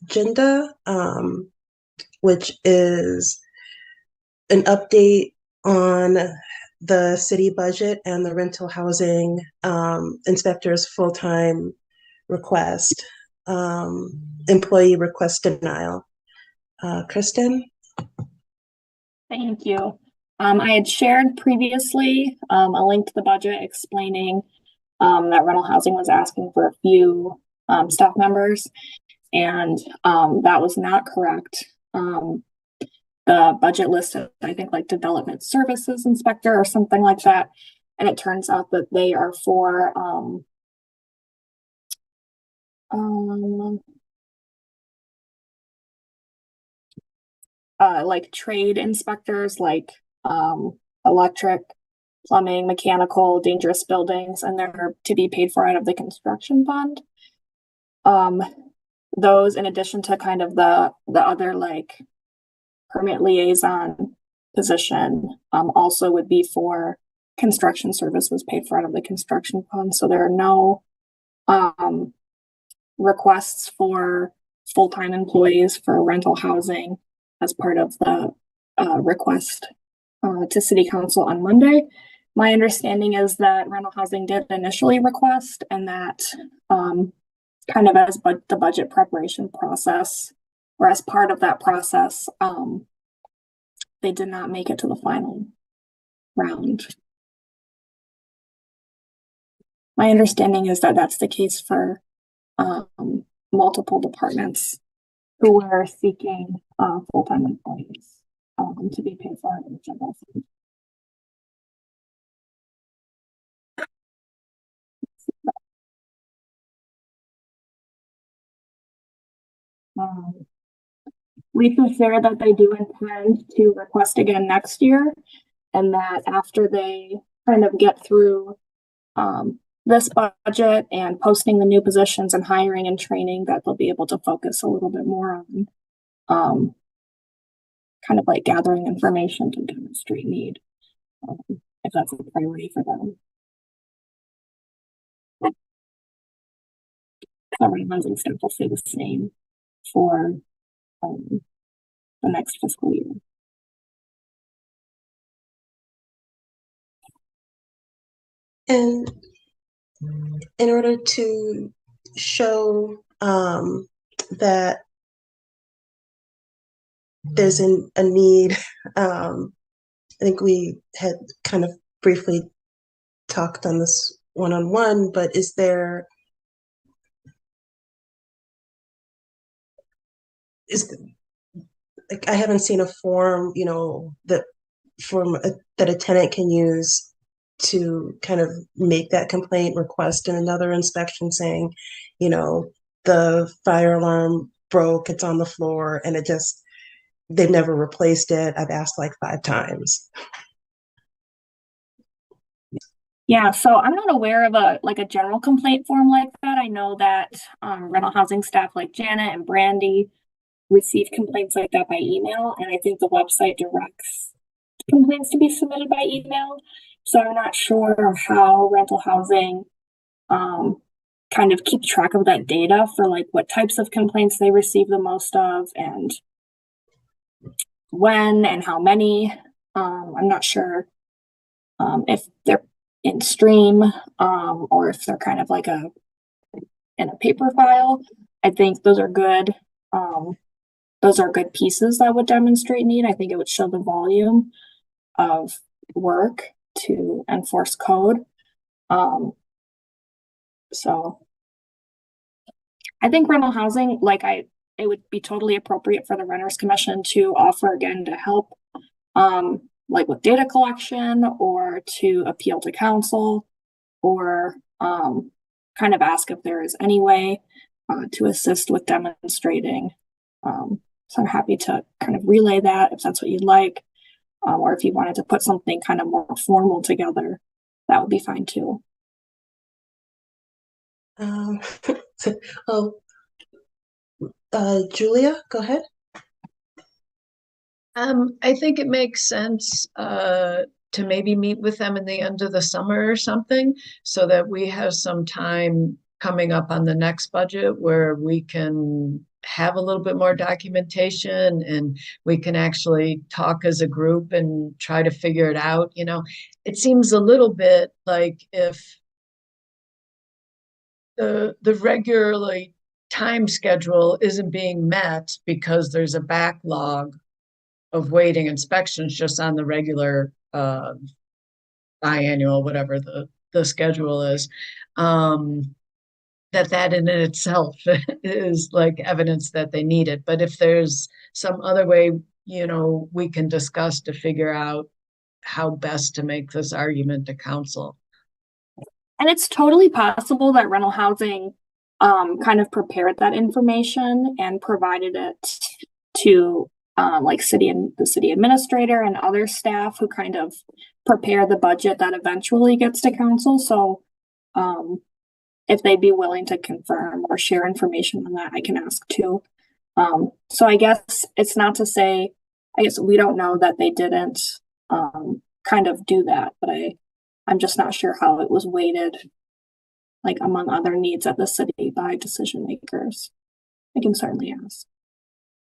agenda, which is an update on the city budget and the rental housing inspector's full-time request, employee request denial. Kristen? Thank you. I had shared previously a link to the budget explaining that rental housing was asking for a few staff members, and that was not correct. The budget listed, I think, like development services inspector or something like that, and it turns out that they are for like trade inspectors, like electric, plumbing, mechanical, dangerous buildings, and they're to be paid for out of the construction fund. Those, in addition to kind of the other like permit liaison position, also would be for construction services paid for out of the construction fund. So there are no requests for full-time employees for rental housing as part of the request to City Council on Monday. My understanding is that rental housing did initially request, and that kind of as the budget preparation process, or as part of that process, they did not make it to the final round. My understanding is that that's the case for multiple departments who were seeking full-time employees to be paid for in the general fund. Lisa shared that they do intend to request again next year, and that after they kind of get through this budget and posting the new positions and hiring and training, that they'll be able to focus a little bit more on kind of like gathering information to demonstrate need, if that's a priority for them. Government housing staff will stay the same for the next fiscal year. And in order to show that there's a need, I think we had kind of briefly talked on this one-on-one, but is there, like, I haven't seen a form, you know, that a tenant can use to kind of make that complaint request in another inspection, saying, you know, the fire alarm broke, it's on the floor, and they've never replaced it. I've asked like 5 times. Yeah, so I'm not aware of a general complaint form like that. I know that rental housing staff like Janet and Brandy receive complaints like that by email, and I think the website directs complaints to be submitted by email. So I'm not sure how rental housing kind of keeps track of that data for like what types of complaints they receive the most of, and when and how many. I'm not sure if they're in stream or if they're kind of like in a paper file. I think those are good. Those are good pieces that would demonstrate need. I think it would show the volume of work to enforce code. So I think rental housing, it would be totally appropriate for the Renters Commission to offer again to help, like with data collection, or to appeal to council, or kind of ask if there is any way to assist with demonstrating. So I'm happy to kind of relay that if that's what you'd like, or if you wanted to put something kind of more formal together, that would be fine too. Julia, go ahead. I think it makes sense to maybe meet with them in the end of the summer or something, so that we have some time coming up on the next budget where we can have a little bit more documentation and we can actually talk as a group and try to figure it out. You know, it seems a little bit like if the regularly time schedule isn't being met because there's a backlog of waiting inspections just on the regular biannual, whatever the schedule is, that in itself is like evidence that they need it. But if there's some other way, you know, we can discuss to figure out how best to make this argument to council. And it's totally possible that rental housing kind of prepared that information and provided it to like the city administrator and other staff who kind of prepare the budget that eventually gets to council. So if they'd be willing to confirm or share information on that, I can ask too. So I guess it's not to say, I guess we don't know that they didn't kind of do that, but I'm just not sure how it was weighted, like among other needs at the city by decision makers. I can certainly ask.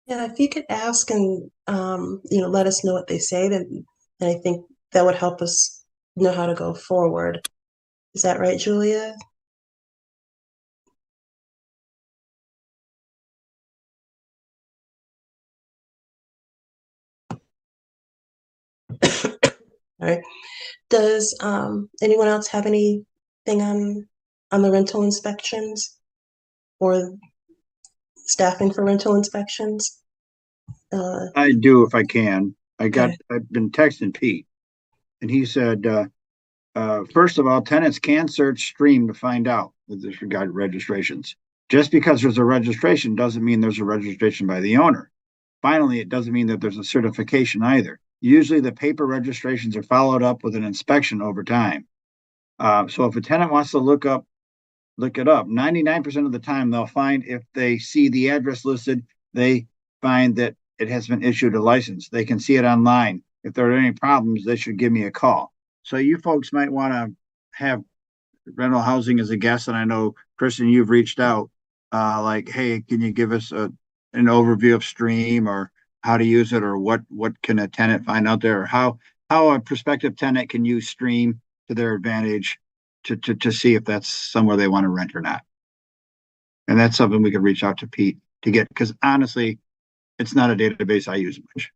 Yeah, if you could ask and you know, let us know what they say, then I think that would help us know how to go forward. Is that right, Julia? All right. Does anyone else have anything on the rental inspections or staffing for rental inspections? I do if I can. Okay. I've been texting Pete, and he said, first of all, tenants can search Stream to find out with this regard to registrations. Just because there's a registration doesn't mean there's a registration by the owner. Finally, it doesn't mean that there's a certification either. Usually the paper registrations are followed up with an inspection over time. So if a tenant wants to look it up. 99% of the time, they'll find if they see the address listed, they find that it has been issued a license. They can see it online. If there are any problems, they should give me a call. So you folks might want to have rental housing as a guest. And I know, Kristen, you've reached out like, hey, can you give us an overview of Stream or how to use it, or what can a tenant find out there, or how a prospective tenant can use Stream to their advantage to see if that's somewhere they want to rent or not. And that's something we could reach out to Pete to get, because honestly, it's not a database I use much.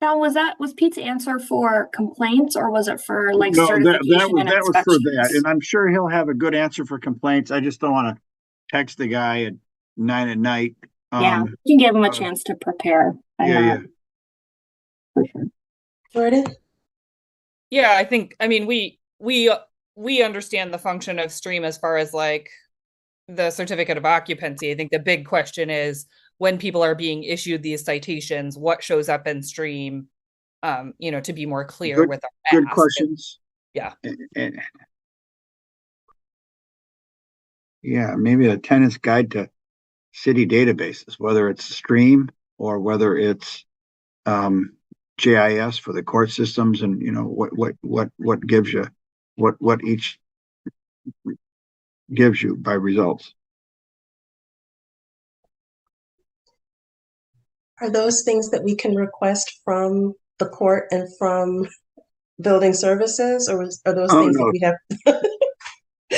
Now, was Pete's answer for complaints, or was it for like No, certification and that was for that, inspections? and I'm sure he'll have a good answer for complaints. I just don't want to text the guy at 9 at night. Yeah, you can give him a chance to prepare. Yeah. For sure. Jordan? Yeah, I mean, we understand the function of Stream as far as like the certificate of occupancy. I think the big question is when people are being issued these citations, what shows up in Stream, to be more clear with our good ask. questions. Yeah. And yeah, maybe a tenant's guide to city databases, whether it's Stream or whether it's GIS for the court systems, and what gives you what each gives you by results. Are those things that we can request from the court and from building services, or are those things that we have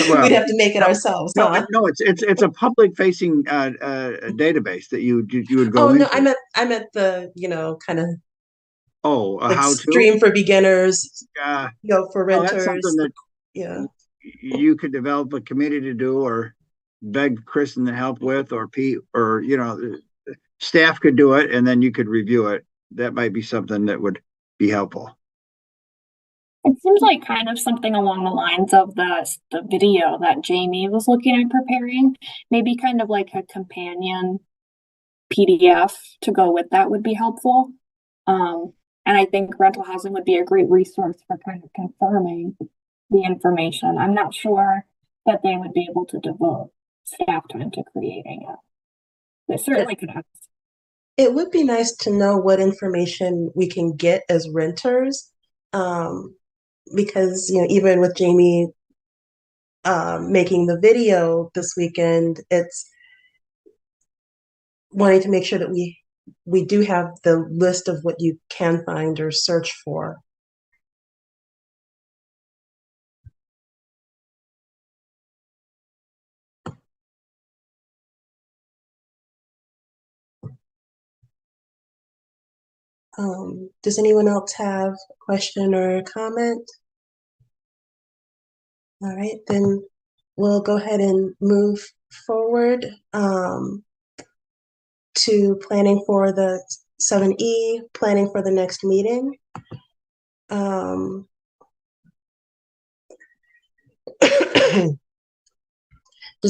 we'd have to make it ourselves? No, it's a public facing database that you would go into. No, I meant the kind of like how to Stream for beginners, for renters. That's something that you could develop a committee to do, or beg Kristen to help with, or Pete, or staff could do it, and then you could review it. That might be something that would be helpful. It seems like kind of something along the lines of the video that Jamie was looking at preparing. Maybe kind of like a companion PDF to go with that would be helpful. And I think rental housing would be a great resource for kind of confirming the information. I'm not sure that they would be able to devote staff time to creating it. They certainly could have. It would be nice to know what information we can get as renters, because even with Jamie making the video this weekend, it's wanting to make sure that we do have the list of what you can find or search for. Does anyone else have a question or a comment? All right, then we'll go ahead and move forward to planning for the 7E, planning for the next meeting. Does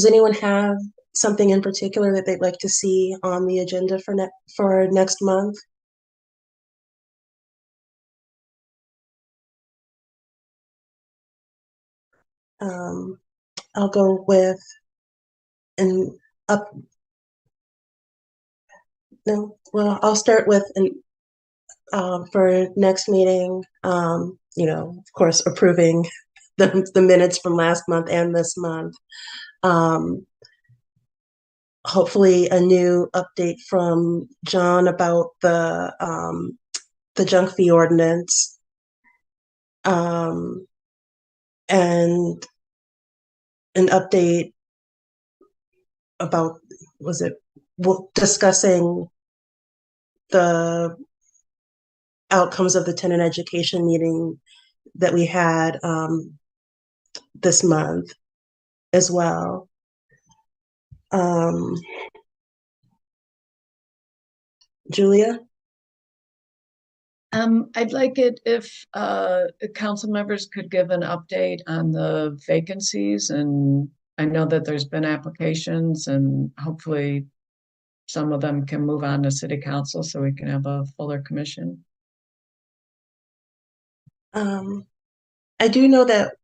anyone have something in particular that they'd like to see on the agenda for next month? I'll go with I'll start with for next meeting, of course, approving the minutes from last month and this month. Hopefully a new update from John about the junk fee ordinance. And an update about, discussing the outcomes of the tenant education meeting that we had this month as well. Julia? I'd like it if council members could give an update on the vacancies, and I know that there's been applications and hopefully some of them can move on to city council so we can have a fuller commission. I do know that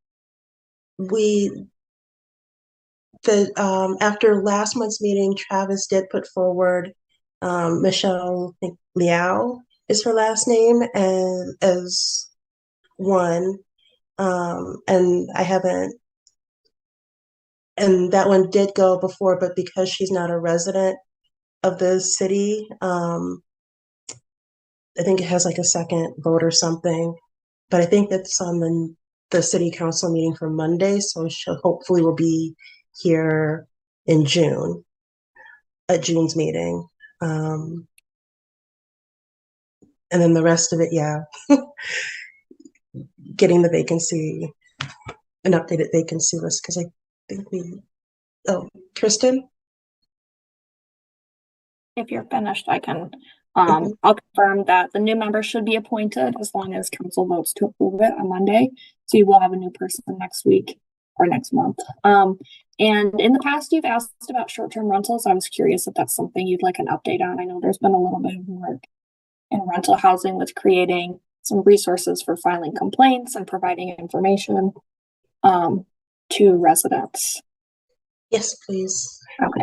after last month's meeting, Travis did put forward Michelle, I think Liao is her last name, and as one. And I haven't, and that one did go before, but because she's not a resident of the city, I think it has like a second vote or something. But I think that's on the city council meeting for Monday, so she'll hopefully will be here in June, at June's meeting. And then the rest of it, yeah, getting the vacancy, an updated vacancy list, because I think Kristen? If you're finished, I can, I'll confirm that the new member should be appointed as long as council votes to approve it on Monday. So you will have a new person next week or next month. And in the past, you've asked about short-term rentals. I was curious if that's something you'd like an update on. I know there's been a little bit of work in rental housing with creating some resources for filing complaints and providing information to residents. Yes, please. Okay.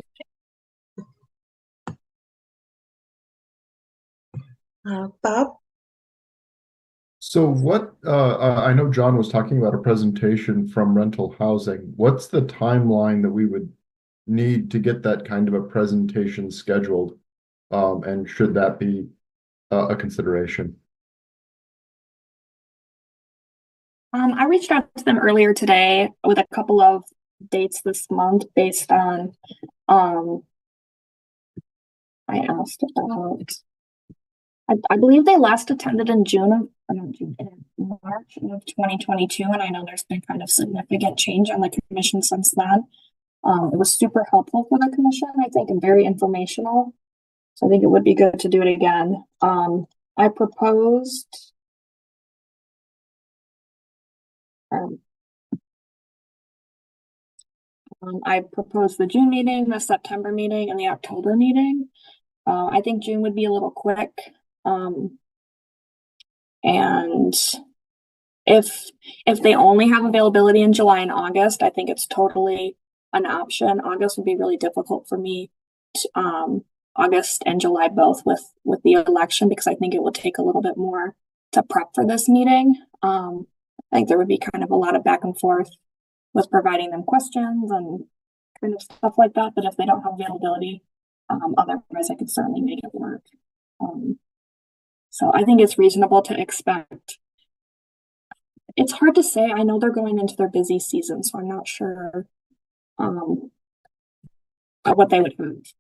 Bob? So what, I know John was talking about a presentation from rental housing. What's the timeline that we would need to get that kind of a presentation scheduled? And should that be a consideration? I reached out to them earlier today with a couple of dates this month based on, I asked about, I believe they last attended in March of 2022, and I know there's been kind of significant change on the commission since then. It was super helpful for the commission, I think, and very informational. So I think it would be good to do it again. I proposed the June meeting, the September meeting, and the October meeting. I think June would be a little quick. And if they only have availability in July and August, I think it's totally an option. August would be really difficult for me. August and July both with the election, because I think it would take a little bit more to prep for this meeting. I think there would be kind of a lot of back and forth with providing them questions and kind of stuff like that. But if they don't have availability, otherwise I could certainly make it work. So I think it's reasonable to expect. It's hard to say. I know they're going into their busy season, so I'm not sure what they would have.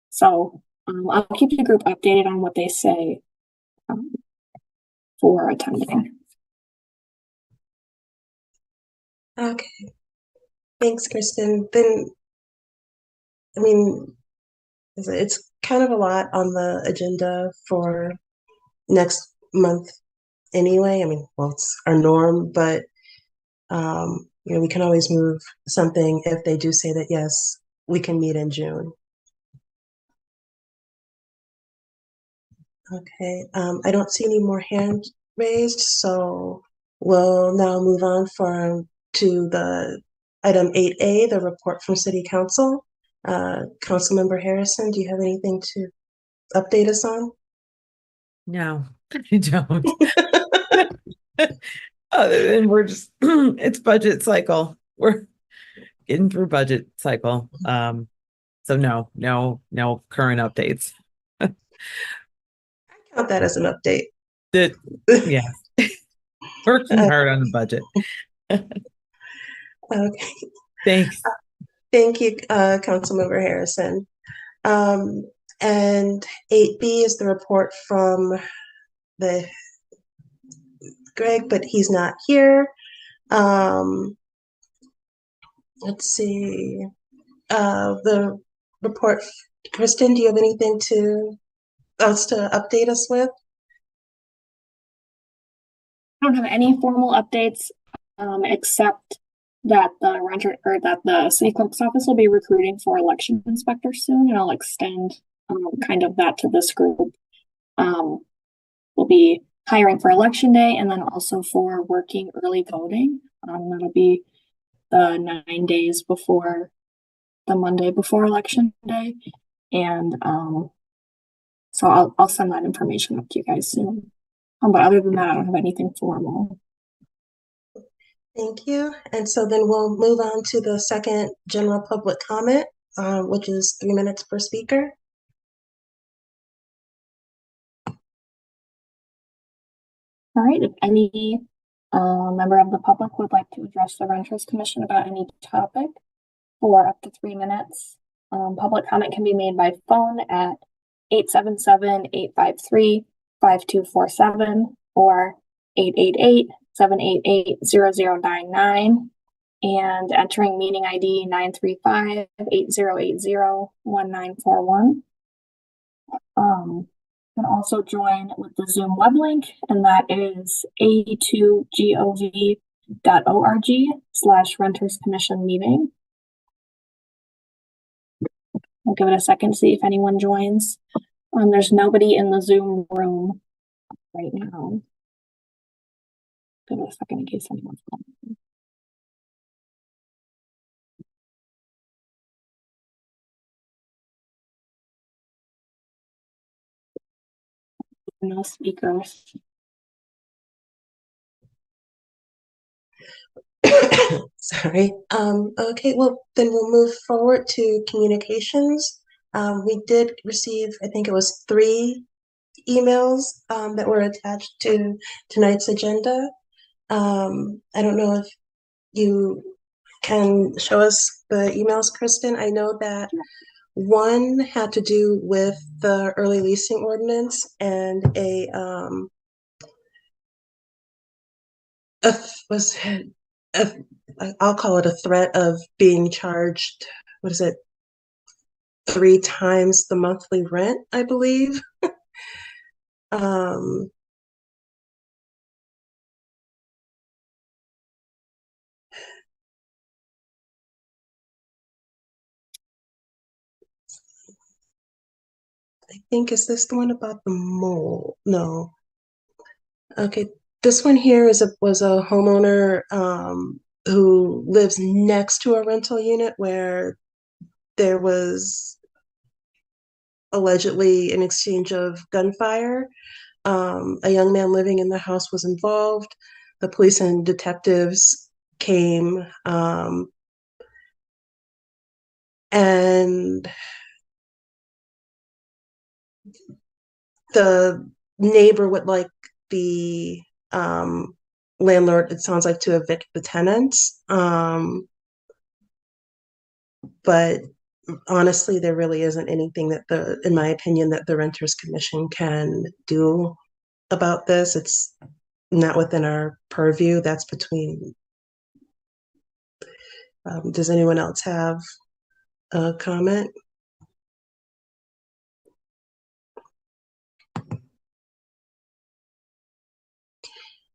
So I'll keep the group updated on what they say for attending. Okay. Thanks, Kristen. Then, I mean, it's kind of a lot on the agenda for next month anyway. I mean, well, it's our norm, but we can always move something if they do say that, yes, we can meet in June. Okay, I don't see any more hands raised, so we'll now move on to the item 8A, the report from City Council. Councilmember Harrison, do you have anything to update us on? No, I don't. Other than we're just, it's budget cycle. We're getting through budget cycle. So no current updates. I count that as an update. Yeah. Working hard on the budget. Okay. Thanks. Thank you, Councilmember Harrison. And 8B is the report from the Greg, but he's not here. Let's see. The report, Kristen, do you have anything else to update us with? I don't have any formal updates, except that the city clerk's office will be recruiting for election inspectors soon, and I'll extend kind of that to this group. We'll be hiring for election day and then also for working early voting. That'll be the 9 days before the Monday before election day, and so I'll send that information up to you guys soon. But other than that, I don't have anything formal. Thank you. And so then we'll move on to the second general public comment, which is 3 minutes per speaker. All right, if any member of the public would like to address the Renters Commission about any topic for up to 3 minutes, public comment can be made by phone at 877-853-5247 or 888-788-0099 and entering meeting ID 935-8080-1941. You can also join with the Zoom web link, and that is a2gov.org/Renters Commission meeting. We'll give it a second to see if anyone joins. There's nobody in the Zoom room right now. Give it a second in case anyone's calling. No speakers. Sorry. Okay, well, then we'll move forward to communications. We did receive, I think it was 3 emails that were attached to tonight's agenda. I don't know if you can show us the emails, Kristen. I know that one had to do with the early leasing ordinance and I'll call it a threat of being charged, what is it, 3 times the monthly rent, I believe. I think, is this the one about the mole? No. Okay, this one here was a homeowner who lives next to a rental unit where there was allegedly an exchange of gunfire. A young man living in the house was involved. The police and detectives came, and the neighbor would like the landlord, it sounds like, to evict the tenants. But honestly, there really isn't anything that in my opinion, that the Renters Commission can do about this. It's not within our purview. That's between. Does anyone else have a comment?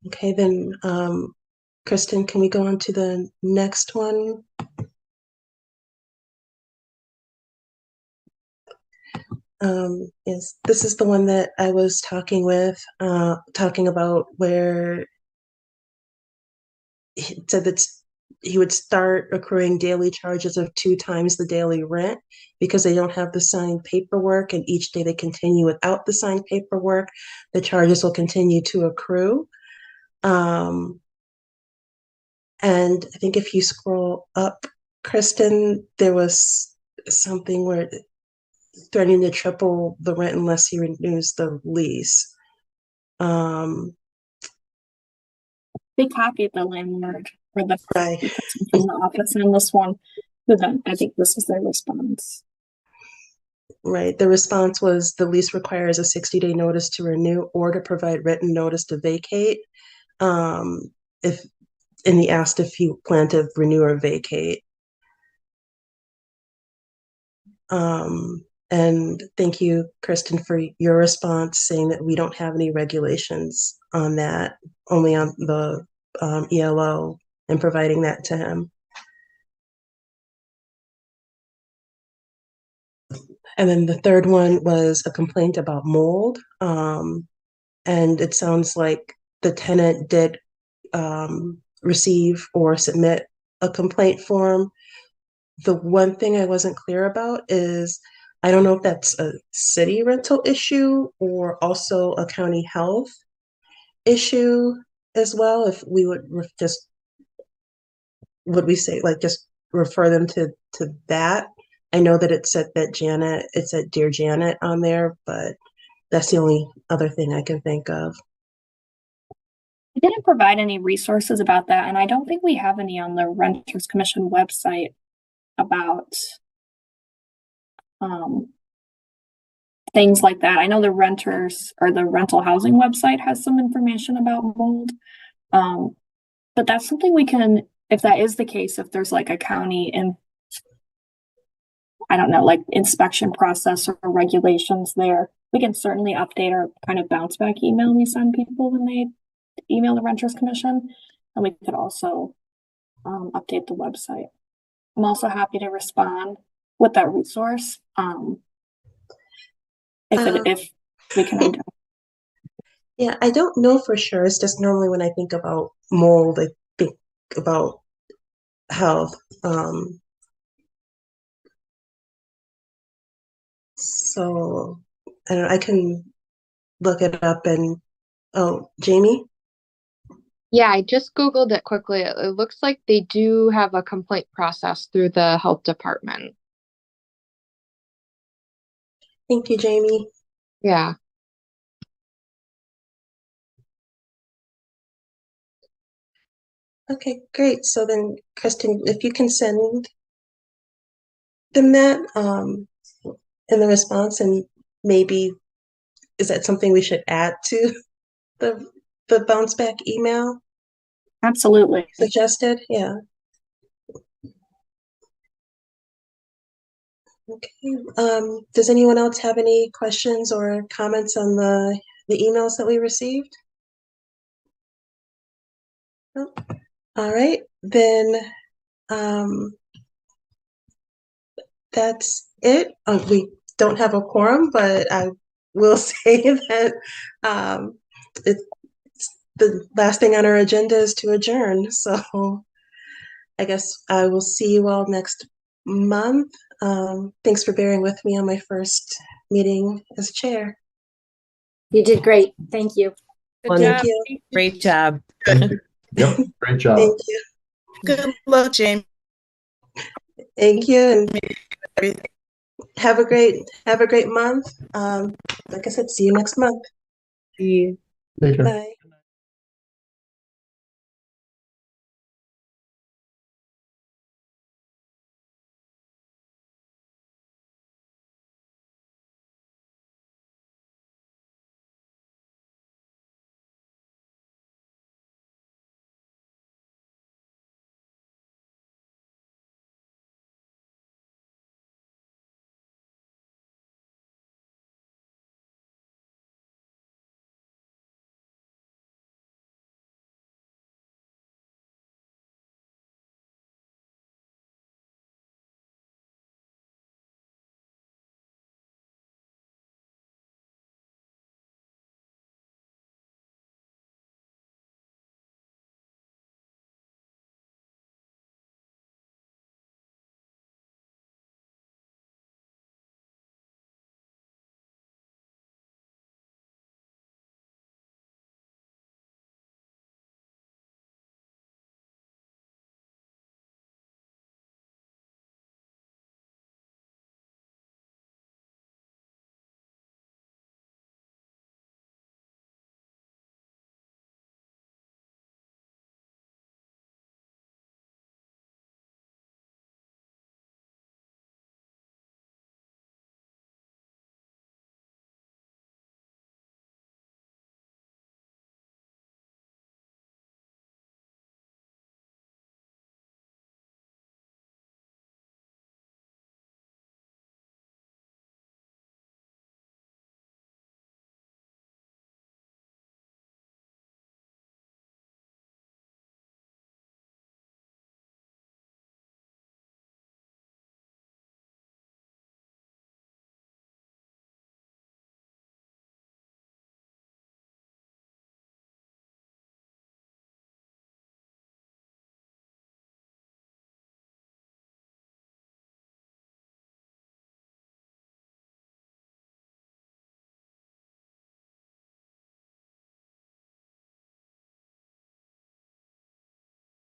Okay, then, Kristen, can we go on to the next one? Yes, this is the one that I was talking about, where he said that he would start accruing daily charges of 2 times the daily rent because they don't have the signed paperwork, and each day they continue without the signed paperwork, the charges will continue to accrue. And I think if you scroll up, Kristen, there was something where threatening to triple the rent unless he renews the lease. They copied the landlord or the Right. person from the office on this one. But then I think this is their response. Right. The response was the lease requires a 60-day notice to renew or to provide written notice to vacate. if and he asked if he planned to renew or vacate. And thank you, Kristen, for your response saying that we don't have any regulations on that, only on the ELO, and providing that to him. And then the third one was a complaint about mold. And it sounds like the tenant did receive or submit a complaint form. The one thing I wasn't clear about is I don't know if that's a city rental issue or also a county health issue as well. If we would would we say like just refer them to that? I know that it said Dear Janet on there, but that's the only other thing I can think of. I didn't provide any resources about that, and I don't think we have any on the Renters Commission website about things like that. I know the renters or the rental housing website has some information about mold. But that's something we can, if that is the case, if there's like a county and I don't know, like inspection process or regulations there, we can certainly update our kind of bounce back email we send people when they email the Renters Commission. And we could also update the website. I'm also happy to respond with that resource if we can. Yeah, I don't know for sure. It's just normally when I think about mold, I think about health. So I don't know, I can look it up and Jamie? Yeah, I just Googled it quickly. It looks like they do have a complaint process through the health department. Thank you, Jamie. Yeah. Okay, great. So then, Kristen, if you can send them that in the response, and maybe is that something we should add to the bounce back email? Absolutely. Suggested, yeah. Okay. Does anyone else have any questions or comments on the emails that we received? No? All right, then that's it. We don't have a quorum, but I will say that it's the last thing on our agenda is to adjourn. So I guess I will see you all next month. Thanks for bearing with me on my first meeting as chair. You did great. Thank you. Thank you. Great job. Thank you. Yep, great job. Thank you. Good luck, Jamie. Thank you, and have a great month. Like I said, see you next month. See you. Take care. Bye.